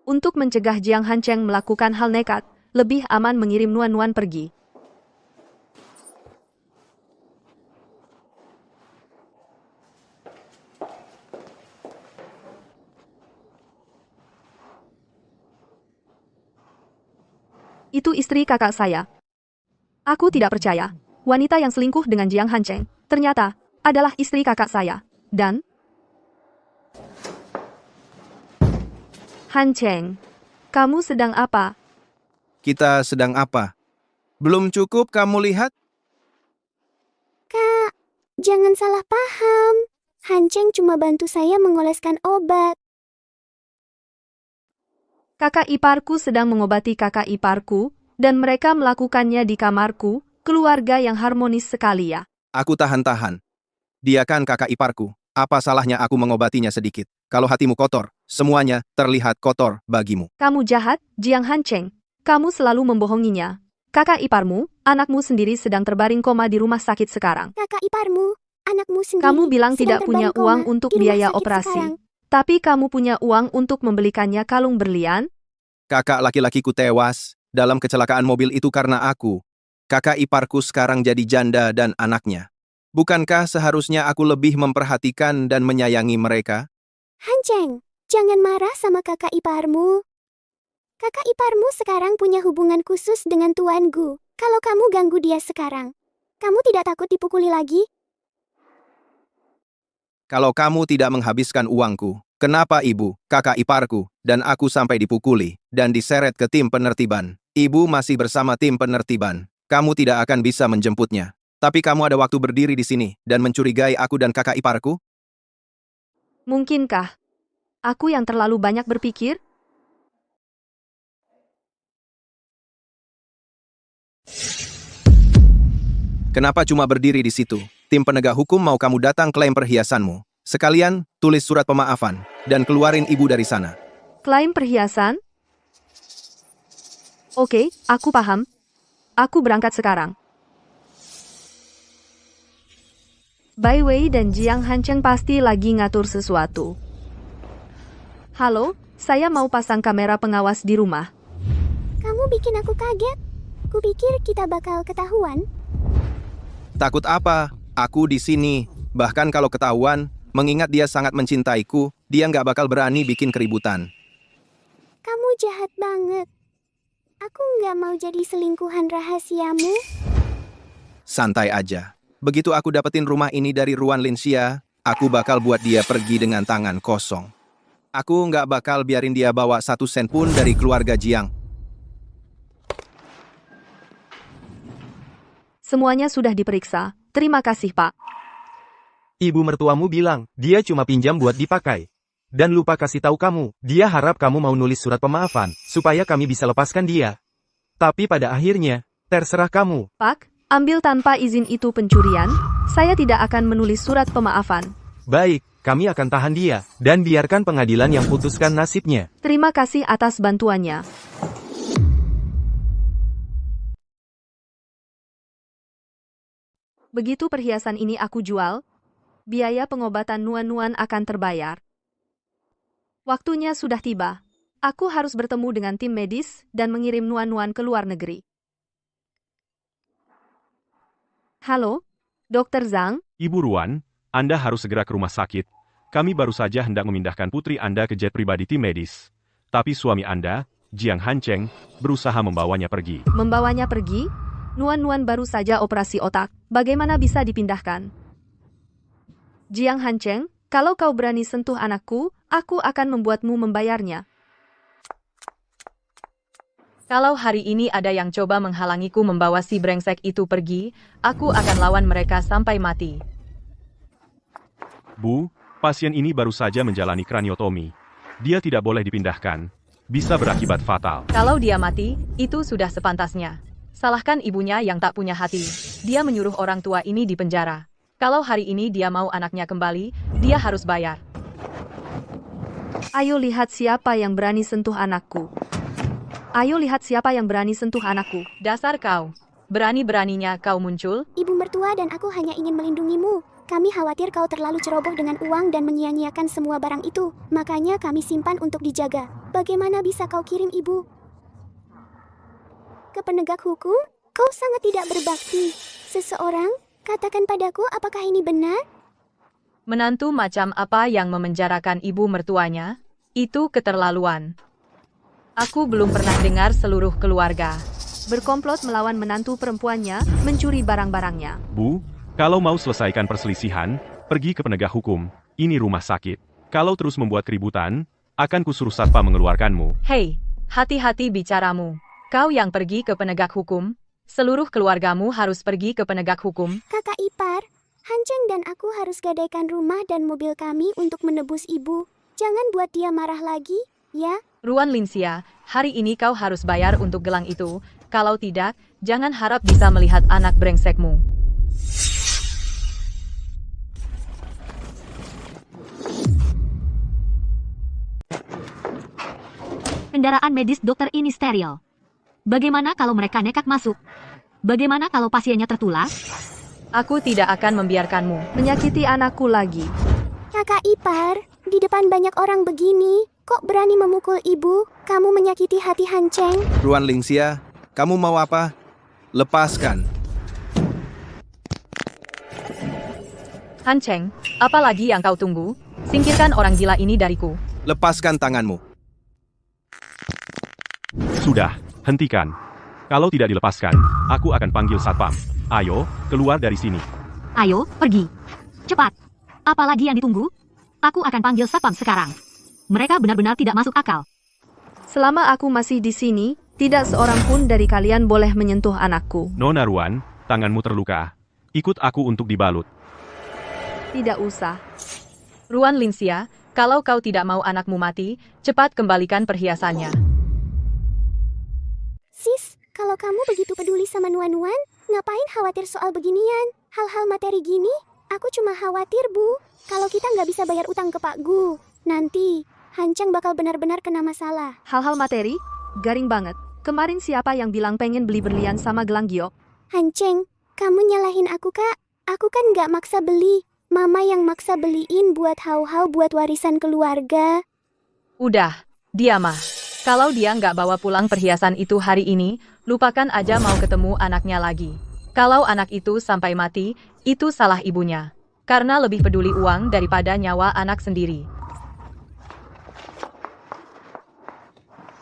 Untuk mencegah Jiang Hancheng melakukan hal nekat, lebih aman mengirim Nuan pergi. Itu istri kakak saya. Aku tidak percaya. Wanita yang selingkuh dengan Jiang Hancheng ternyata adalah istri kakak saya. Dan Hancheng, kamu sedang apa? Kita sedang apa? Belum cukup kamu lihat? Kak, jangan salah paham. Hancheng cuma bantu saya mengoleskan obat. Kakak iparku sedang mengobati kakak iparku, dan mereka melakukannya di kamarku, keluarga yang harmonis sekali ya. Aku tahan-tahan. Dia kan kakak iparku. Apa salahnya aku mengobatinya sedikit? Kalau hatimu kotor, semuanya terlihat kotor bagimu. Kamu jahat, Jiang Hancheng. Kamu selalu membohonginya. Kakak iparmu, anakmu sendiri sedang terbaring koma di rumah sakit sekarang. Kakak iparmu, anakmu sendiri Kamu bilang sedang tidak punya terbaring uang koma untuk di rumah biaya sakit operasi. sekarang. Tapi kamu punya uang untuk membelikannya kalung berlian? Kakak laki-lakiku tewas dalam kecelakaan mobil itu karena aku. Kakak iparku sekarang jadi janda dan anaknya. Bukankah seharusnya aku lebih memperhatikan dan menyayangi mereka? Hancheng, jangan marah sama kakak iparmu. Kakak iparmu sekarang punya hubungan khusus dengan tuanku. Kalau kamu ganggu dia sekarang, kamu tidak takut dipukuli lagi? Kalau kamu tidak menghabiskan uangku, kenapa ibu, kakak iparku, dan aku sampai dipukuli dan diseret ke tim penertiban? Ibu masih bersama tim penertiban. Kamu tidak akan bisa menjemputnya. Tapi kamu ada waktu berdiri di sini dan mencurigai aku dan kakak iparku? Mungkinkah aku yang terlalu banyak berpikir? Kenapa cuma berdiri di situ? Tim penegak hukum mau kamu datang klaim perhiasanmu. Sekalian, tulis surat pemaafan dan keluarin ibu dari sana. Klaim perhiasan? Oke, aku paham. Aku berangkat sekarang. Bai Wei dan Jiang Hancheng pasti lagi ngatur sesuatu. Halo, saya mau pasang kamera pengawas di rumah. Kamu bikin aku kaget. Kupikir kita bakal ketahuan. Takut apa? Aku di sini. Bahkan kalau ketahuan, mengingat dia sangat mencintaiku, dia nggak bakal berani bikin keributan. Kamu jahat banget. Aku nggak mau jadi selingkuhan rahasiamu. Santai aja. Begitu aku dapetin rumah ini dari Ruan Linxia, aku bakal buat dia pergi dengan tangan kosong. Aku nggak bakal biarin dia bawa 1 sen pun dari keluarga Jiang. Semuanya sudah diperiksa. Terima kasih, Pak. Ibu mertuamu bilang, dia cuma pinjam buat dipakai. Dan lupa kasih tahu kamu, dia harap kamu mau nulis surat pemaafan, supaya kami bisa lepaskan dia. Tapi pada akhirnya, terserah kamu. Pak, ambil tanpa izin itu pencurian. Saya tidak akan menulis surat pemaafan. Baik, kami akan tahan dia, dan biarkan pengadilan yang putuskan nasibnya. Terima kasih atas bantuannya. Begitu perhiasan ini aku jual, biaya pengobatan Nuan-Nuan akan terbayar. Waktunya sudah tiba. Aku harus bertemu dengan tim medis dan mengirim Nuan-Nuan ke luar negeri. Halo, Dr. Zhang? Ibu Ruan, Anda harus segera ke rumah sakit. Kami baru saja hendak memindahkan putri Anda ke jet pribadi tim medis. Tapi suami Anda, Jiang Hancheng, berusaha membawanya pergi. Membawanya pergi? Nuan-Nuan baru saja operasi otak. Bagaimana bisa dipindahkan? Jiang Hancheng, kalau kau berani sentuh anakku, aku akan membuatmu membayarnya. Kalau hari ini ada yang coba menghalangiku membawa si brengsek itu pergi, aku akan lawan mereka sampai mati. Bu, pasien ini baru saja menjalani kraniotomi. Dia tidak boleh dipindahkan. Bisa berakibat fatal. Kalau dia mati, itu sudah sepantasnya. Salahkan ibunya yang tak punya hati. Dia menyuruh orang tua ini di penjara. Kalau hari ini dia mau anaknya kembali, dia harus bayar. Ayo lihat siapa yang berani sentuh anakku. Ayo lihat siapa yang berani sentuh anakku. Dasar kau. Berani-beraninya kau muncul. Ibu mertua dan aku hanya ingin melindungimu. Kami khawatir kau terlalu ceroboh dengan uang dan menyia-nyiakan semua barang itu. Makanya kami simpan untuk dijaga. Bagaimana bisa kau kirim ibu ke penegak hukum? Kau sangat tidak berbakti. Seseorang, katakan padaku apakah ini benar? Menantu macam apa yang memenjarakan ibu mertuanya? Itu keterlaluan. Aku belum pernah dengar seluruh keluarga berkomplot melawan menantu perempuannya, mencuri barang-barangnya. Bu, kalau mau selesaikan perselisihan, pergi ke penegak hukum. Ini rumah sakit. Kalau terus membuat keributan, akan kusuruh satpam mengeluarkanmu. Hei, hati-hati bicaramu. Kau yang pergi ke penegak hukum, seluruh keluargamu harus pergi ke penegak hukum. Kakak ipar, Hanceng dan aku harus gadaikan rumah dan mobil kami untuk menebus ibu. Jangan buat dia marah lagi, ya? Ruan Linsia, hari ini kau harus bayar untuk gelang itu. Kalau tidak, jangan harap bisa melihat anak brengsekmu. Kendaraan medis dokter ini steril. Bagaimana kalau mereka nekat masuk? Bagaimana kalau pasiennya tertular? Aku tidak akan membiarkanmu Menyakiti anakku lagi. Kakak ipar, di depan banyak orang begini, kok berani memukul ibu? Kamu menyakiti hati Hanceng. Ruan Lingxia, kamu mau apa? Lepaskan. Hanceng, apa lagi yang kau tunggu? Singkirkan orang gila ini dariku. Lepaskan tanganmu. Sudah, hentikan. Kalau tidak dilepaskan, aku akan panggil satpam. Ayo, keluar dari sini. Ayo, pergi. Cepat. Apalagi yang ditunggu? Aku akan panggil satpam sekarang. Mereka benar-benar tidak masuk akal. Selama aku masih di sini, tidak seorang pun dari kalian boleh menyentuh anakku. Nona Ruan, tanganmu terluka. Ikut aku untuk dibalut. Tidak usah. Ruan Linsia, kalau kau tidak mau anakmu mati, cepat kembalikan perhiasannya. Sis, kalau kamu begitu peduli sama Nuan-Nuan, ngapain khawatir soal beginian? Hal-hal materi gini, aku cuma khawatir, Bu. Kalau kita nggak bisa bayar utang ke Pak Gu, nanti Hanceng bakal benar-benar kena masalah. Hal-hal materi? Garing banget. Kemarin siapa yang bilang pengen beli berlian sama gelang giok? Hanceng, kamu nyalahin aku, Kak. Aku kan nggak maksa beli. Mama yang maksa beliin buat hau-hau buat warisan keluarga. Udah, diamah. Kalau dia nggak bawa pulang perhiasan itu hari ini, lupakan aja mau ketemu anaknya lagi. Kalau anak itu sampai mati, itu salah ibunya. Karena lebih peduli uang daripada nyawa anak sendiri.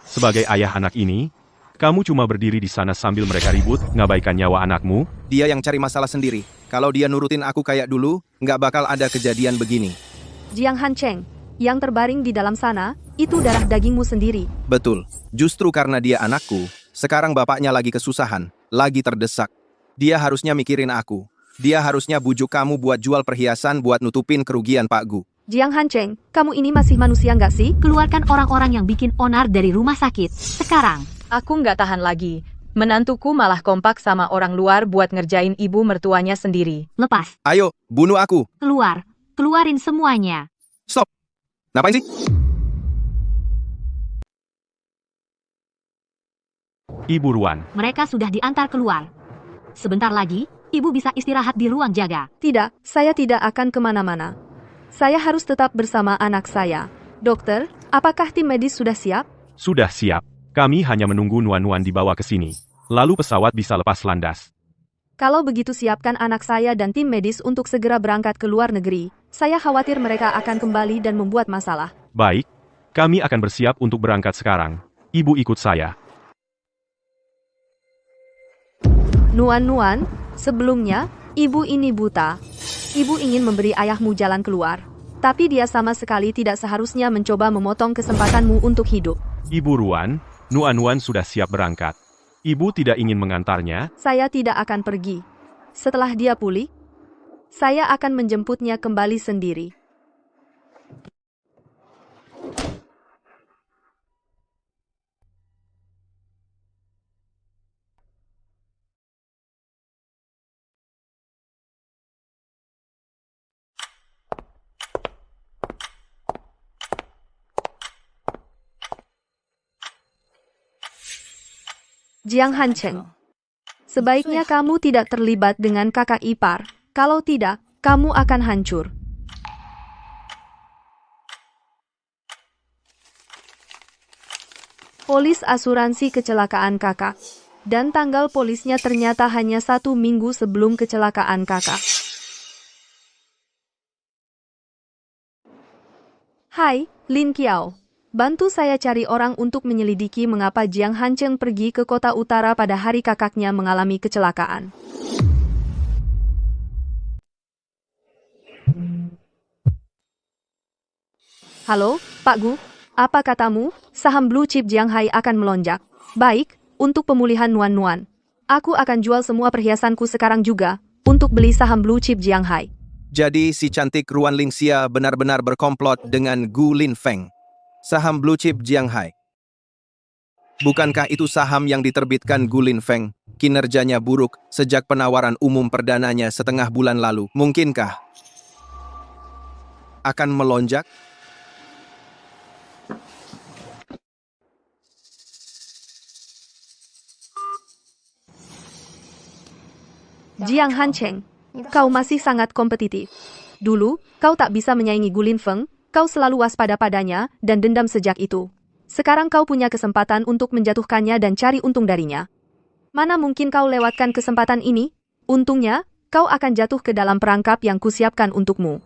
Sebagai ayah anak ini, kamu cuma berdiri di sana sambil mereka ribut, ngabaikan nyawa anakmu. Dia yang cari masalah sendiri. Kalau dia nurutin aku kayak dulu, nggak bakal ada kejadian begini. Jiang Hanceng, yang terbaring di dalam sana, itu darah dagingmu sendiri. Betul. Justru karena dia anakku, sekarang bapaknya lagi kesusahan, lagi terdesak. Dia harusnya mikirin aku. Dia harusnya bujuk kamu buat jual perhiasan buat nutupin kerugian Pak Gu. Jiang Hanceng, kamu ini masih manusia nggak sih? Keluarkan orang-orang yang bikin onar dari rumah sakit. Sekarang. Aku nggak tahan lagi. Menantuku malah kompak sama orang luar buat ngerjain ibu mertuanya sendiri. Lepas. Ayo, bunuh aku. Keluar. Keluarin semuanya. Stop. Ngapain sih? Ibu Ruan, Mereka sudah diantar keluar. Sebentar lagi, ibu bisa istirahat di ruang jaga. Tidak, saya tidak akan kemana-mana. Saya harus tetap bersama anak saya. Dokter, apakah tim medis sudah siap? sudah siap. Kami hanya menunggu Nuan-Nuan dibawa ke sini. Lalu pesawat bisa lepas landas. Kalau begitu siapkan anak saya dan tim medis untuk segera berangkat ke luar negeri. Saya khawatir mereka akan kembali dan membuat masalah. Baik, kami akan bersiap untuk berangkat sekarang. Ibu ikut saya. Nuan-Nuan, sebelumnya, ibu ini buta. Ibu ingin memberi ayahmu jalan keluar. Tapi dia sama sekali tidak seharusnya mencoba memotong kesempatanmu untuk hidup. Ibu Ruan, Nuan-Nuan sudah siap berangkat. Ibu tidak ingin mengantarnya? Saya tidak akan pergi. Setelah dia pulih, saya akan menjemputnya kembali sendiri. Jiang Hanceng, sebaiknya kamu tidak terlibat dengan kakak ipar. Kalau tidak, kamu akan hancur. Polis asuransi kecelakaan kakak. Dan tanggal polisnya ternyata hanya 1 minggu sebelum kecelakaan kakak. Hai, Lin Qiao. Bantu saya cari orang untuk menyelidiki mengapa Jiang Hancheng pergi ke kota utara pada hari kakaknya mengalami kecelakaan. Halo, Pak Gu. Apa katamu? Saham blue chip Jianghai akan melonjak. Baik, untuk pemulihan Nuan-Nuan. Aku akan jual semua perhiasanku sekarang juga, untuk beli saham blue chip Jianghai. Jadi si cantik Ruan Lingxia benar-benar berkomplot dengan Gu Linfeng. Saham blue chip Jianghai. Bukankah itu saham yang diterbitkan Gu Linfeng? Kinerjanya buruk sejak penawaran umum perdananya setengah bulan lalu. Mungkinkah akan melonjak? Jiang Hancheng, kau masih sangat kompetitif. Dulu, kau tak bisa menyaingi Gu Linfeng, kau selalu waspada padanya, dan dendam sejak itu. Sekarang kau punya kesempatan untuk menjatuhkannya dan cari untung darinya. Mana mungkin kau lewatkan kesempatan ini? Untungnya, kau akan jatuh ke dalam perangkap yang kusiapkan untukmu.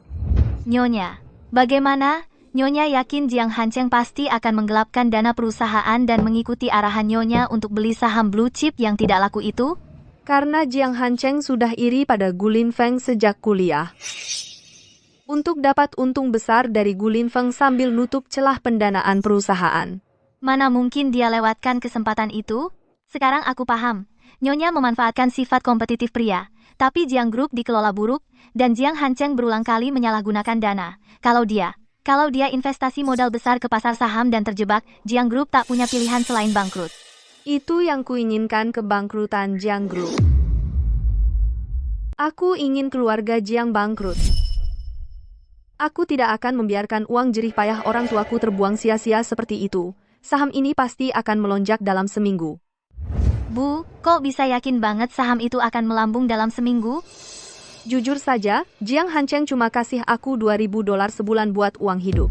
Nyonya, bagaimana? Nyonya yakin Jiang Hancheng pasti akan menggelapkan dana perusahaan dan mengikuti arahan Nyonya untuk beli saham blue chip yang tidak laku itu? Karena Jiang Hancheng sudah iri pada Gu Linfeng sejak kuliah. Untuk dapat untung besar dari Gu Linfeng sambil nutup celah pendanaan perusahaan. Mana mungkin dia lewatkan kesempatan itu? Sekarang aku paham. Nyonya memanfaatkan sifat kompetitif pria, tapi Jiang Group dikelola buruk, dan Jiang Hancheng berulang kali menyalahgunakan dana. Kalau dia investasi modal besar ke pasar saham dan terjebak, Jiang Group tak punya pilihan selain bangkrut. Itu yang kuinginkan kebangkrutan Jiang Group. Aku ingin keluarga Jiang bangkrut. Aku tidak akan membiarkan uang jerih payah orang tuaku terbuang sia-sia seperti itu. Saham ini pasti akan melonjak dalam seminggu. Bu, kok bisa yakin banget saham itu akan melambung dalam seminggu? Jujur saja, Jiang Hancheng cuma kasih aku $2.000 sebulan buat uang hidup.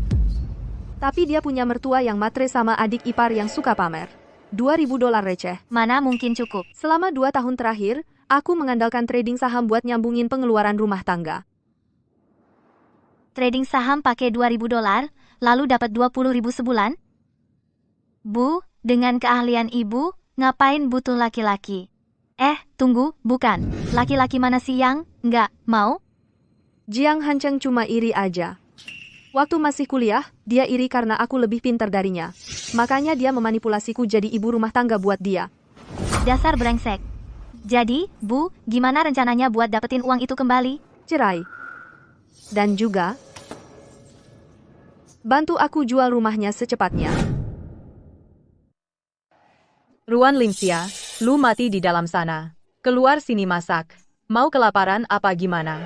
Tapi dia punya mertua yang matre sama adik ipar yang suka pamer. $2.000 receh. Mana mungkin cukup. Selama 2 tahun terakhir, aku mengandalkan trading saham buat nyambungin pengeluaran rumah tangga. Trading saham pakai $2.000, lalu dapat 20.000 sebulan? Bu, dengan keahlian ibu, ngapain butuh laki-laki? Tunggu, bukan. Laki-laki mana sih yang nggak mau? Jiang Hancheng cuma iri aja. Waktu masih kuliah, dia iri karena aku lebih pintar darinya. Makanya dia memanipulasiku jadi ibu rumah tangga buat dia. Dasar brengsek. Jadi, Bu, gimana rencananya buat dapetin uang itu kembali? Cerai. Dan juga, bantu aku jual rumahnya secepatnya. Ruan Lingxia, lu mati di dalam sana. Keluar sini masak. Mau kelaparan apa gimana?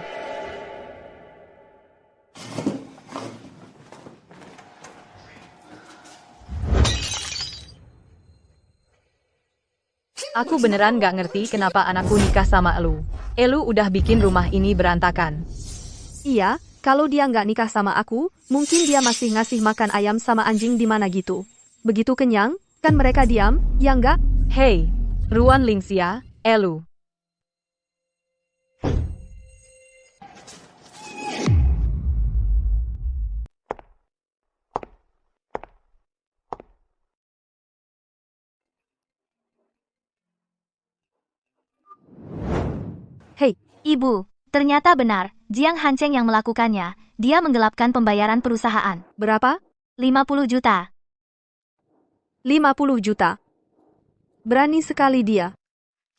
Aku beneran gak ngerti kenapa anakku nikah sama elu. Elu udah bikin rumah ini berantakan. Iya, kalau dia nggak nikah sama aku, mungkin dia masih ngasih makan ayam sama anjing di mana gitu. Begitu kenyang, kan mereka diam, ya nggak? Hei, Ruan Lingxia, Elu. Hei, Ibu, ternyata benar, Jiang Hancheng yang melakukannya. Dia menggelapkan pembayaran perusahaan. berapa? 50 juta. 50 juta. Berani sekali dia.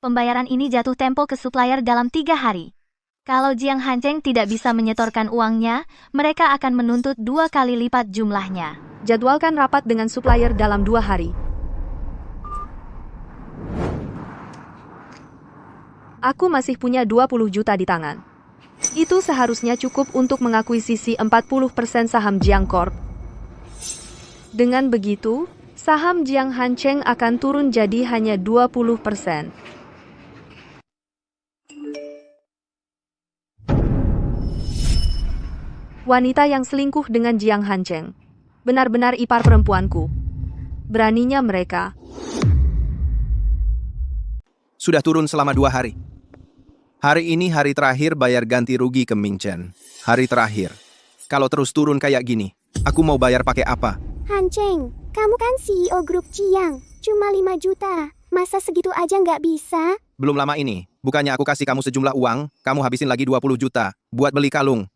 Pembayaran ini jatuh tempo ke supplier dalam 3 hari. Kalau Jiang Hancheng tidak bisa menyetorkan uangnya, mereka akan menuntut 2 kali lipat jumlahnya. Jadwalkan rapat dengan supplier dalam 2 hari. Aku masih punya 20 juta di tangan. Itu seharusnya cukup untuk mengakuisisi 40% saham Jiang Corp. Dengan begitu, saham Jiang Hancheng akan turun jadi hanya 20%. Wanita yang selingkuh dengan Jiang Hancheng. Benar-benar ipar perempuanku. Beraninya mereka. Sudah turun selama 2 hari. Hari ini hari terakhir bayar ganti rugi ke Ming Chen. Hari terakhir. Kalau terus turun kayak gini, aku mau bayar pakai apa? Hanceng, kamu kan CEO grup Jiang. Cuma 5 juta. Masa segitu aja nggak bisa? Belum lama ini, bukannya aku kasih kamu sejumlah uang, kamu habisin lagi 20 juta buat beli kalung.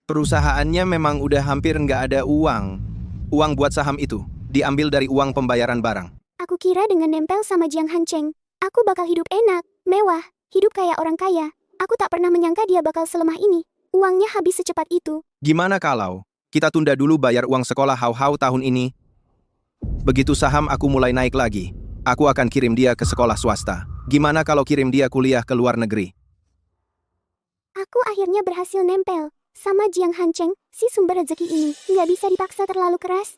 Perusahaannya memang udah hampir nggak ada uang. Uang buat saham itu diambil dari uang pembayaran barang. Aku kira dengan nempel sama Jiang Hanceng, aku bakal hidup enak, mewah, hidup kayak orang kaya. Aku tak pernah menyangka dia bakal selemah ini. Uangnya habis secepat itu. Gimana kalau kita tunda dulu bayar uang sekolah Hau-Hau tahun ini? Begitu saham aku mulai naik lagi, aku akan kirim dia ke sekolah swasta. Gimana kalau kirim dia kuliah ke luar negeri? Aku akhirnya berhasil nempel sama Jiang Hanceng, si sumber rezeki ini. Nggak bisa dipaksa terlalu keras.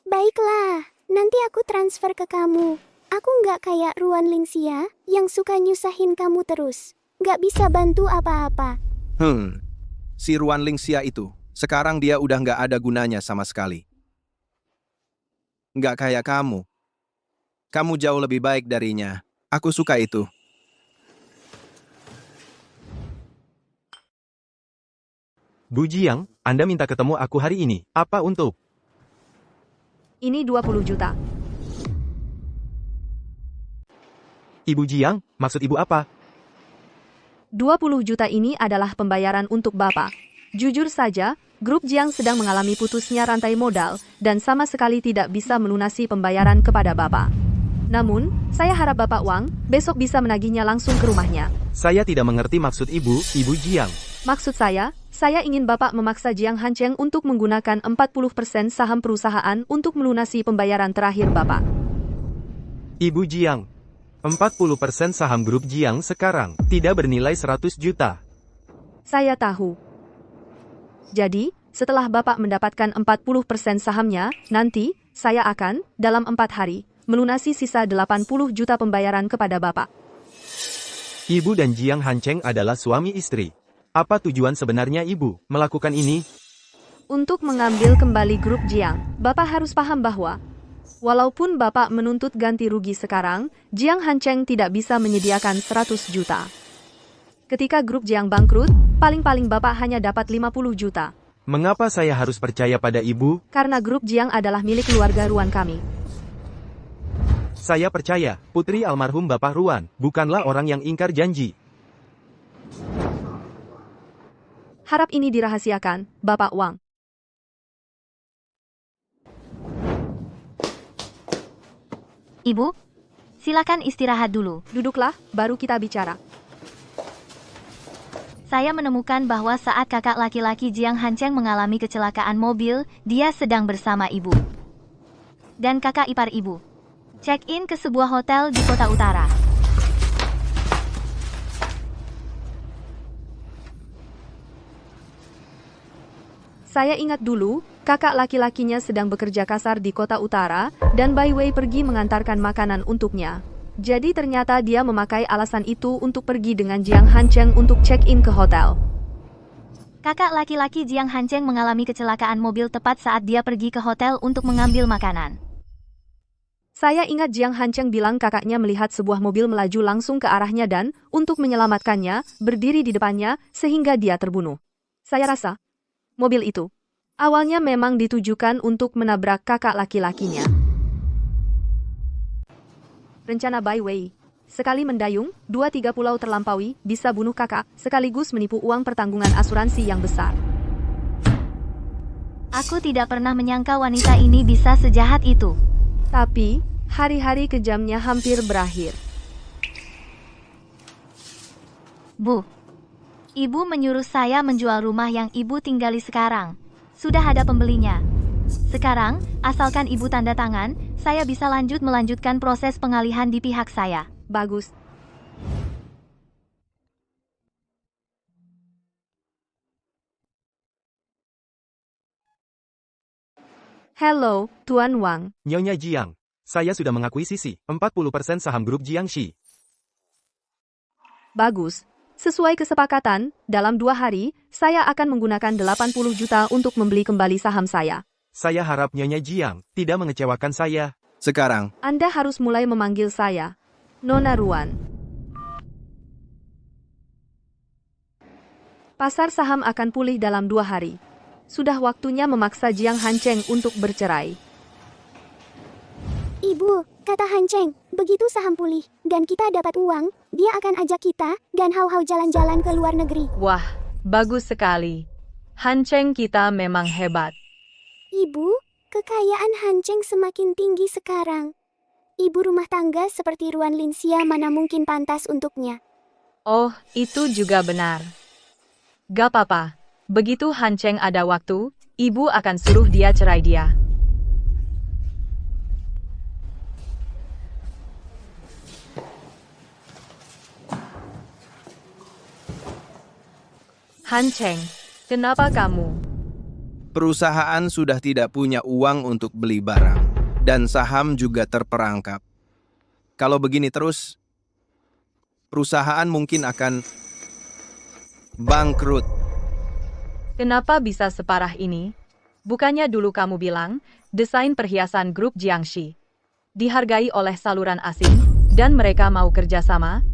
Baiklah, nanti aku transfer ke kamu. Aku nggak kayak Ruan Lingxia yang suka nyusahin kamu terus. Nggak bisa bantu apa-apa. Si Ruan Lingxia itu, sekarang dia udah nggak ada gunanya sama sekali. Nggak kayak kamu. Kamu jauh lebih baik darinya. Aku suka itu. Bu Jiang, Anda minta ketemu aku hari ini. Apa untuk? Ini 20 juta. Ibu Jiang, maksud ibu apa? 20 juta ini adalah pembayaran untuk Bapak. Jujur saja, grup Jiang sedang mengalami putusnya rantai modal dan sama sekali tidak bisa melunasi pembayaran kepada Bapak. Namun, saya harap Bapak Wang besok bisa menagihnya langsung ke rumahnya. Saya tidak mengerti maksud ibu, Ibu Jiang. Maksud saya ingin Bapak memaksa Jiang Hanceng untuk menggunakan 40% saham perusahaan untuk melunasi pembayaran terakhir Bapak. Ibu Jiang, 40% saham grup Jiang sekarang tidak bernilai 100 juta. Saya tahu. Jadi, setelah Bapak mendapatkan 40% sahamnya, nanti saya akan, dalam 4 hari, melunasi sisa 80 juta pembayaran kepada Bapak. Ibu dan Jiang Hanceng adalah suami istri. Apa tujuan sebenarnya ibu melakukan ini? Untuk mengambil kembali grup Jiang, Bapak harus paham bahwa walaupun Bapak menuntut ganti rugi sekarang, Jiang Hanceng tidak bisa menyediakan 100 juta. Ketika grup Jiang bangkrut, paling-paling Bapak hanya dapat 50 juta. Mengapa saya harus percaya pada ibu? Karena grup Jiang adalah milik keluarga Ruan kami. Saya percaya, putri almarhum Bapak Ruan bukanlah orang yang ingkar janji. Harap ini dirahasiakan, Bapak Wang. Ibu, silakan istirahat dulu. Duduklah, baru kita bicara. Saya menemukan bahwa saat kakak laki-laki Jiang Hanceng mengalami kecelakaan mobil, dia sedang bersama ibu dan kakak ipar ibu. Check-in ke sebuah hotel di kota utara. Saya ingat dulu, kakak laki-lakinya sedang bekerja kasar di kota utara, dan Bai Wei pergi mengantarkan makanan untuknya. Jadi ternyata dia memakai alasan itu untuk pergi dengan Jiang Hanceng untuk check-in ke hotel. Kakak laki-laki Jiang Hanceng mengalami kecelakaan mobil tepat saat dia pergi ke hotel untuk mengambil makanan. Saya ingat Jiang Hanceng bilang kakaknya melihat sebuah mobil melaju langsung ke arahnya dan, untuk menyelamatkannya, berdiri di depannya, sehingga dia terbunuh. Saya rasa mobil itu awalnya memang ditujukan untuk menabrak kakak laki-lakinya. Rencana Bai Wei, sekali mendayung, 2-3 pulau terlampaui, bisa bunuh kakak, sekaligus menipu uang pertanggungan asuransi yang besar. Aku tidak pernah menyangka wanita ini bisa sejahat itu. Tapi, hari-hari kejamnya hampir berakhir. Bu, ibu menyuruh saya menjual rumah yang ibu tinggali sekarang. Sudah ada pembelinya. Sekarang, asalkan ibu tanda tangan, saya bisa melanjutkan proses pengalihan di pihak saya. Bagus. Halo, Tuan Wang. Nyonya Jiang, saya sudah mengakuisisi 40% saham grup Jiangxi. Bagus. Sesuai kesepakatan, dalam 2 hari, saya akan menggunakan 80 juta untuk membeli kembali saham saya. Saya harap Nyonya Jiang tidak mengecewakan saya. Sekarang, Anda harus mulai memanggil saya Nona Ruan. Pasar saham akan pulih dalam 2 hari. sudah waktunya memaksa Jiang Hancheng untuk bercerai. Ibu, kata Hancheng, begitu saham pulih dan kita dapat uang, dia akan ajak kita dan Hao-Hao jalan-jalan ke luar negeri. Wah, bagus sekali. Hancheng kita memang hebat. Ibu, kekayaan Hancheng semakin tinggi sekarang. Ibu rumah tangga seperti Ruan Linxia mana mungkin pantas untuknya. Oh, itu juga benar. Gak apa-apa. Begitu Hancheng ada waktu, ibu akan suruh dia cerai dia. Hancheng, kenapa kamu? Perusahaan sudah tidak punya uang untuk beli barang, dan saham juga terperangkap. Kalau begini terus, perusahaan mungkin akan bangkrut. Kenapa bisa separah ini? Bukannya dulu kamu bilang, desain perhiasan grup Jiangxi dihargai oleh saluran asing, dan mereka mau kerjasama?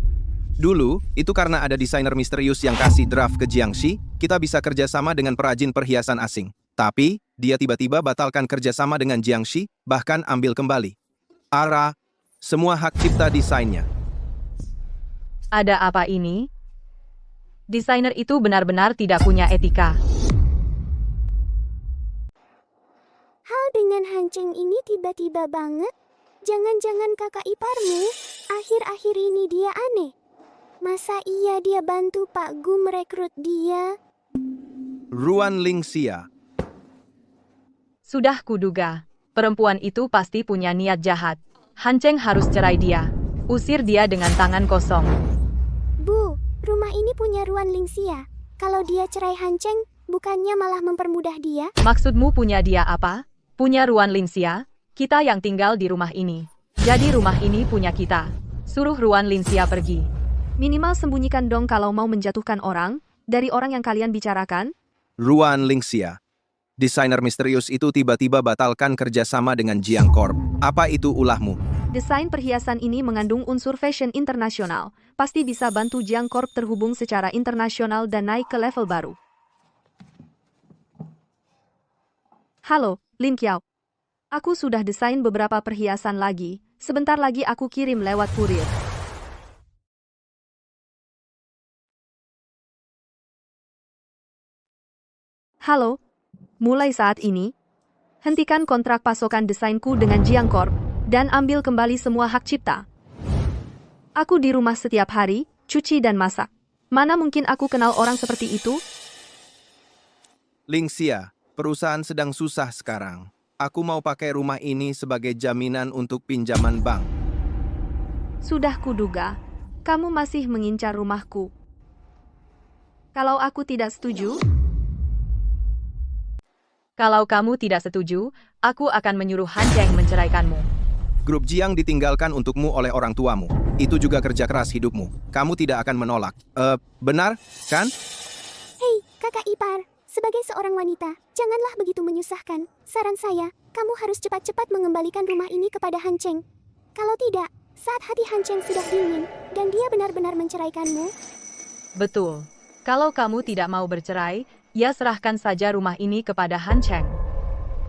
Dulu, itu karena ada desainer misterius yang kasih draft ke Jiangxi, kita bisa kerjasama dengan perajin perhiasan asing. Tapi, dia tiba-tiba batalkan kerjasama dengan Jiangxi, bahkan ambil kembali semua hak cipta desainnya. Ada apa ini? Desainer itu benar-benar tidak punya etika. Hal dengan Hancheng ini tiba-tiba banget. Jangan-jangan kakak iparmu, akhir-akhir ini dia aneh. Masa iya dia bantu Pak Gu merekrut dia? Ruan Linxia. Sudah kuduga, perempuan itu pasti punya niat jahat. Hancheng harus cerai dia. Usir dia dengan tangan kosong. Bu, rumah ini punya Ruan Linxia. Kalau dia cerai Hancheng, bukannya malah mempermudah dia? Maksudmu punya dia apa? Punya Ruan Linxia? Kita yang tinggal di rumah ini. Jadi rumah ini punya kita. Suruh Ruan Linxia pergi. Minimal sembunyikan dong kalau mau menjatuhkan orang, dari orang yang kalian bicarakan. Ruan Linxia. Desainer misterius itu tiba-tiba batalkan kerjasama dengan Jiang Corp. Apa itu ulahmu? Desain perhiasan ini mengandung unsur fashion internasional. Pasti bisa bantu Jiang Corp terhubung secara internasional dan naik ke level baru. Halo, Lin Qiao. Aku sudah desain beberapa perhiasan lagi. Sebentar lagi aku kirim lewat kurir. Halo, mulai saat ini, hentikan kontrak pasokan desainku dengan Jiang Corp, dan ambil kembali semua hak cipta. Aku di rumah setiap hari, cuci dan masak. Mana mungkin aku kenal orang seperti itu? Linxia, perusahaan sedang susah sekarang. Aku mau pakai rumah ini sebagai jaminan untuk pinjaman bank. Sudah kuduga, kamu masih mengincar rumahku. Kalau aku tidak setuju, kalau kamu tidak setuju, aku akan menyuruh Hancheng menceraikanmu. Grup Jiang ditinggalkan untukmu oleh orang tuamu. Itu juga kerja keras hidupmu. Kamu tidak akan menolak. Benar, kan? Hei, kakak ipar. Sebagai seorang wanita, janganlah begitu menyusahkan. Saran saya, kamu harus cepat-cepat mengembalikan rumah ini kepada Hancheng. Kalau tidak, saat hati Hancheng sudah dingin, dan dia benar-benar menceraikanmu. Betul. Kalau kamu tidak mau bercerai, ya serahkan saja rumah ini kepada Hancheng.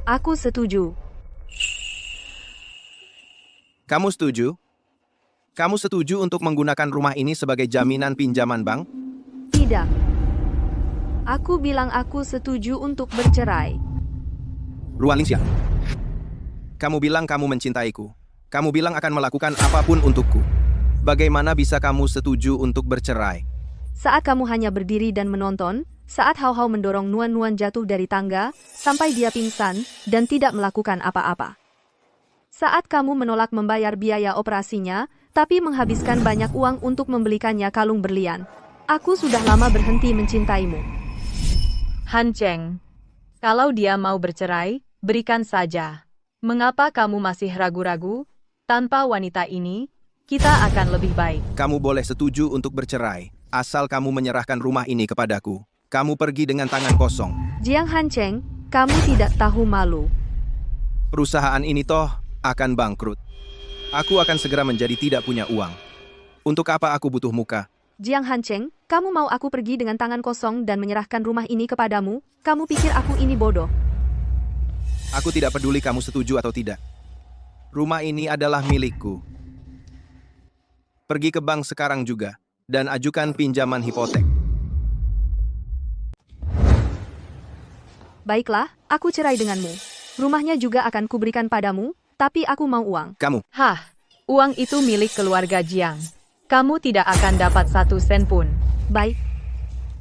Aku setuju. Kamu setuju? Kamu setuju untuk menggunakan rumah ini sebagai jaminan pinjaman bank? Tidak. Aku bilang aku setuju untuk bercerai. Ruan Linxia. Kamu bilang kamu mencintaiku. Kamu bilang akan melakukan apapun untukku. Bagaimana bisa kamu setuju untuk bercerai? Saat kamu hanya berdiri dan menonton, saat Hao-Hao mendorong Nuan-Nuan jatuh dari tangga, sampai dia pingsan, dan tidak melakukan apa-apa. Saat kamu menolak membayar biaya operasinya, tapi menghabiskan banyak uang untuk membelikannya kalung berlian. Aku sudah lama berhenti mencintaimu. Hancheng, kalau dia mau bercerai, berikan saja. Mengapa kamu masih ragu-ragu? Tanpa wanita ini, kita akan lebih baik. Kamu boleh setuju untuk bercerai, asal kamu menyerahkan rumah ini kepadaku. Kamu pergi dengan tangan kosong. Jiang Hancheng, kamu tidak tahu malu. Perusahaan ini toh akan bangkrut. Aku akan segera menjadi tidak punya uang. Untuk apa aku butuh muka? Jiang Hancheng, kamu mau aku pergi dengan tangan kosong dan menyerahkan rumah ini kepadamu? Kamu pikir aku ini bodoh? Aku tidak peduli kamu setuju atau tidak. Rumah ini adalah milikku. Pergi ke bank sekarang juga dan ajukan pinjaman hipotek. Baiklah, aku cerai denganmu. Rumahnya juga akan kuberikan padamu, tapi aku mau uang. Kamu, Hah, uang itu milik keluarga Jiang. Kamu tidak akan dapat 1 sen pun. Baik.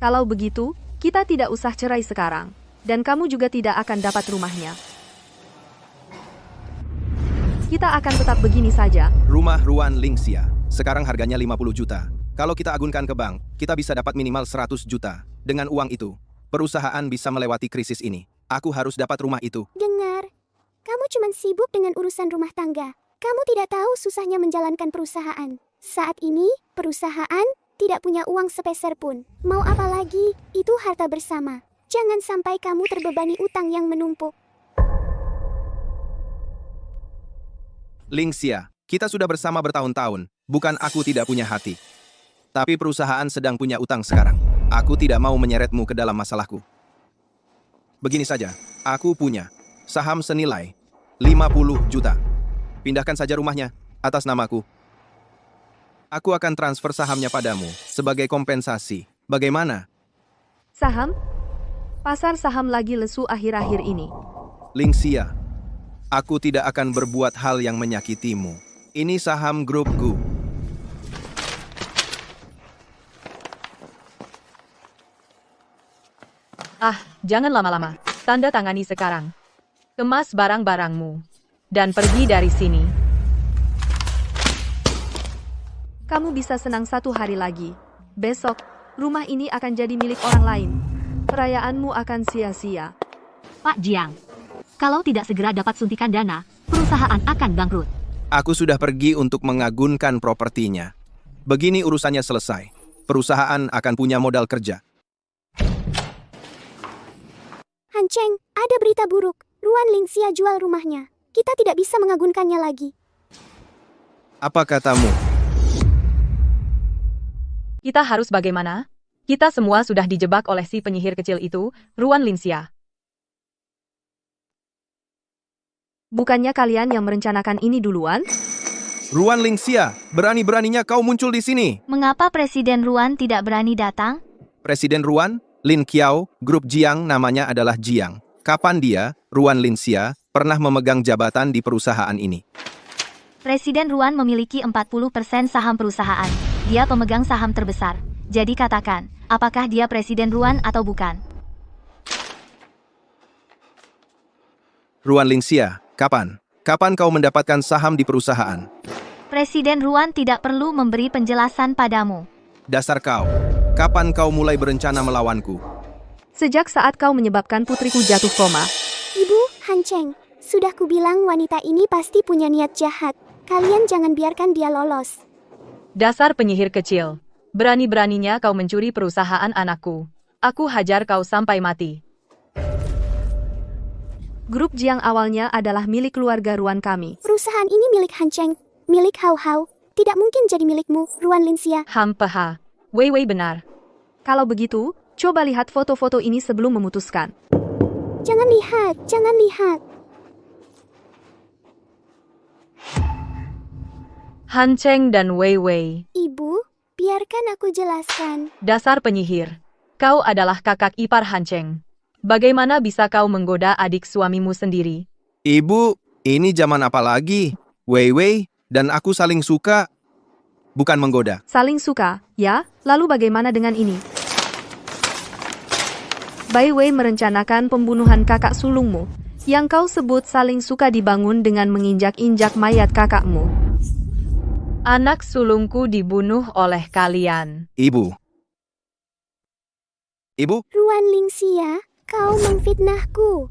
Kalau begitu, kita tidak usah cerai sekarang. Dan kamu juga tidak akan dapat rumahnya. Kita akan tetap begini saja. rumah Ruan Lingxia. Sekarang harganya 50 juta. Kalau kita agunkan ke bank, kita bisa dapat minimal 100 juta. Dengan uang itu, perusahaan bisa melewati krisis ini. Aku harus dapat rumah itu. Dengar, kamu cuma sibuk dengan urusan rumah tangga. Kamu tidak tahu susahnya menjalankan perusahaan. Saat ini, perusahaan tidak punya uang sepeser pun. Mau apa lagi? Itu harta bersama. Jangan sampai kamu terbebani utang yang menumpuk. Lingxia, kita sudah bersama bertahun-tahun. Bukan aku tidak punya hati. Tapi perusahaan sedang punya utang sekarang. Aku tidak mau menyeretmu ke dalam masalahku. Begini saja, aku punya saham senilai 50 juta. Pindahkan saja rumahnya atas namaku. Aku akan transfer sahamnya padamu sebagai kompensasi. Bagaimana? Saham? Pasar saham lagi lesu akhir-akhir ini. Lingxia, aku tidak akan berbuat hal yang menyakitimu. Ini saham grupku. Ah, jangan lama-lama. Tanda tangani sekarang. Kemas barang-barangmu. Dan pergi dari sini. Kamu bisa senang 1 hari lagi. Besok, rumah ini akan jadi milik orang lain. Perayaanmu akan sia-sia. Pak Jiang, kalau tidak segera dapat suntikan dana, perusahaan akan bangkrut. Aku sudah pergi untuk mengagunkan propertinya. Begini urusannya selesai. Perusahaan akan punya modal kerja. Hancheng, ada berita buruk. Ruan Lingxia jual rumahnya. Kita tidak bisa mengagunkannya lagi. Apa katamu? Kita harus bagaimana? Kita semua sudah dijebak oleh si penyihir kecil itu, Ruan Lingxia. Bukannya kalian yang merencanakan ini duluan? Ruan Lingxia, berani-beraninya kau muncul di sini. Mengapa Presiden Ruan tidak berani datang? Presiden Ruan, Lin Qiao, grup Jiang namanya adalah Jiang. Kapan dia, Ruan Lingxia, pernah memegang jabatan di perusahaan ini? Presiden Ruan memiliki 40% saham perusahaan. Dia pemegang saham terbesar. Jadi katakan, apakah dia Presiden Ruan atau bukan? Ruan Lingxia, kapan? Kapan kau mendapatkan saham di perusahaan? Presiden Ruan tidak perlu memberi penjelasan padamu. Dasar kau. Kapan kau mulai berencana melawanku? Sejak saat kau menyebabkan putriku jatuh koma. Ibu, Hancheng, sudah kubilang wanita ini pasti punya niat jahat. Kalian jangan biarkan dia lolos. Dasar penyihir kecil. Berani-beraninya kau mencuri perusahaan anakku. Aku hajar kau sampai mati. Grup Jiang awalnya adalah milik keluarga Ruan kami. Perusahaan ini milik Hancheng, milik Hao Hao. Tidak mungkin jadi milikmu, Ruan Lingxia. Hampeha. Wei Wei benar. Kalau begitu, coba lihat foto-foto ini sebelum memutuskan. Jangan lihat, jangan lihat. Hancheng dan Wei Wei. Ibu, biarkan aku jelaskan. Dasar penyihir. Kau adalah kakak ipar Hancheng. Bagaimana bisa kau menggoda adik suamimu sendiri? Ibu, ini zaman apa lagi? Wei Wei dan aku saling suka. Bukan menggoda. Saling suka, ya? Lalu bagaimana dengan ini? Bai Wei merencanakan pembunuhan kakak sulungmu. Yang kau sebut saling suka dibangun dengan menginjak-injak mayat kakakmu. Anak sulungku dibunuh oleh kalian. Ibu. Ibu? Ruan Lingxia, kau memfitnahku.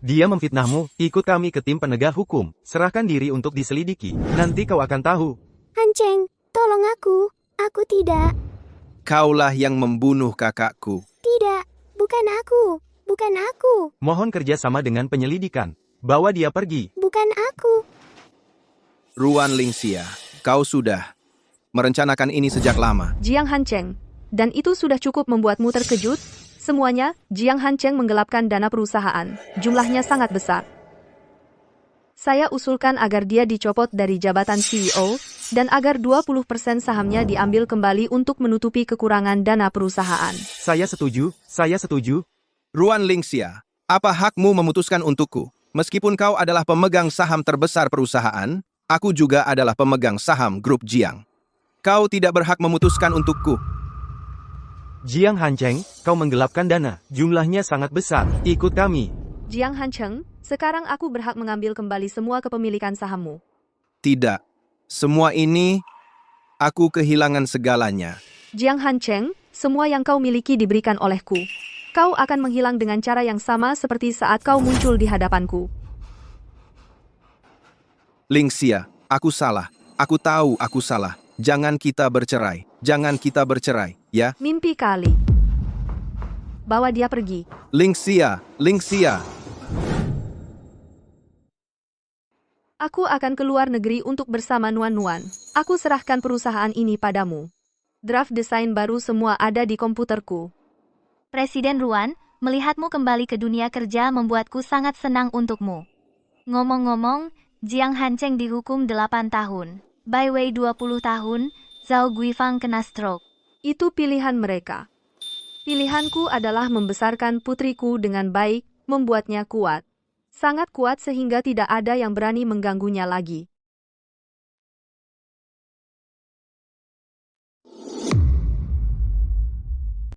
Dia memfitnahmu, ikut kami ke tim penegak hukum. Serahkan diri untuk diselidiki. Nanti kau akan tahu. Hancheng, tolong aku. Aku tidak. Kaulah yang membunuh kakakku. Tidak, bukan aku. Bukan aku. Mohon kerjasama dengan penyelidikan. Bawa dia pergi. Bukan aku. Ruan Lingxia, kau sudah merencanakan ini sejak lama. Jiang Hancheng. Dan itu sudah cukup membuatmu terkejut? Semuanya, Jiang Hancheng menggelapkan dana perusahaan. Jumlahnya sangat besar. Saya usulkan agar dia dicopot dari jabatan CEO, dan agar 20% sahamnya diambil kembali untuk menutupi kekurangan dana perusahaan. Saya setuju, saya setuju. Ruan Lingxia, apa hakmu memutuskan untukku? Meskipun kau adalah pemegang saham terbesar perusahaan, aku juga adalah pemegang saham grup Jiang. Kau tidak berhak memutuskan untukku. Jiang Hancheng, kau menggelapkan dana. Jumlahnya sangat besar. Ikut kami. Jiang Hancheng, sekarang aku berhak mengambil kembali semua kepemilikan sahammu. Tidak. Semua ini, aku kehilangan segalanya. Jiang Hancheng, semua yang kau miliki diberikan olehku. Kau akan menghilang dengan cara yang sama seperti saat kau muncul di hadapanku. Lingxia, aku salah. Aku tahu aku salah. Jangan kita bercerai. Jangan kita bercerai, ya? Mimpi kali. Bawa dia pergi. Lingxia, Lingxia. Aku akan keluar negeri untuk bersama Nuan-Nuan. Aku serahkan perusahaan ini padamu. Draft desain baru semua ada di komputerku. Presiden Ruan, melihatmu kembali ke dunia kerja membuatku sangat senang untukmu. Ngomong-ngomong, Jiang Hancheng dihukum 8 tahun. Bai Wei 20 tahun, Zhao Guifang kena stroke. Itu pilihan mereka. Pilihanku adalah membesarkan putriku dengan baik, membuatnya kuat. Sangat kuat sehingga tidak ada yang berani mengganggunya lagi.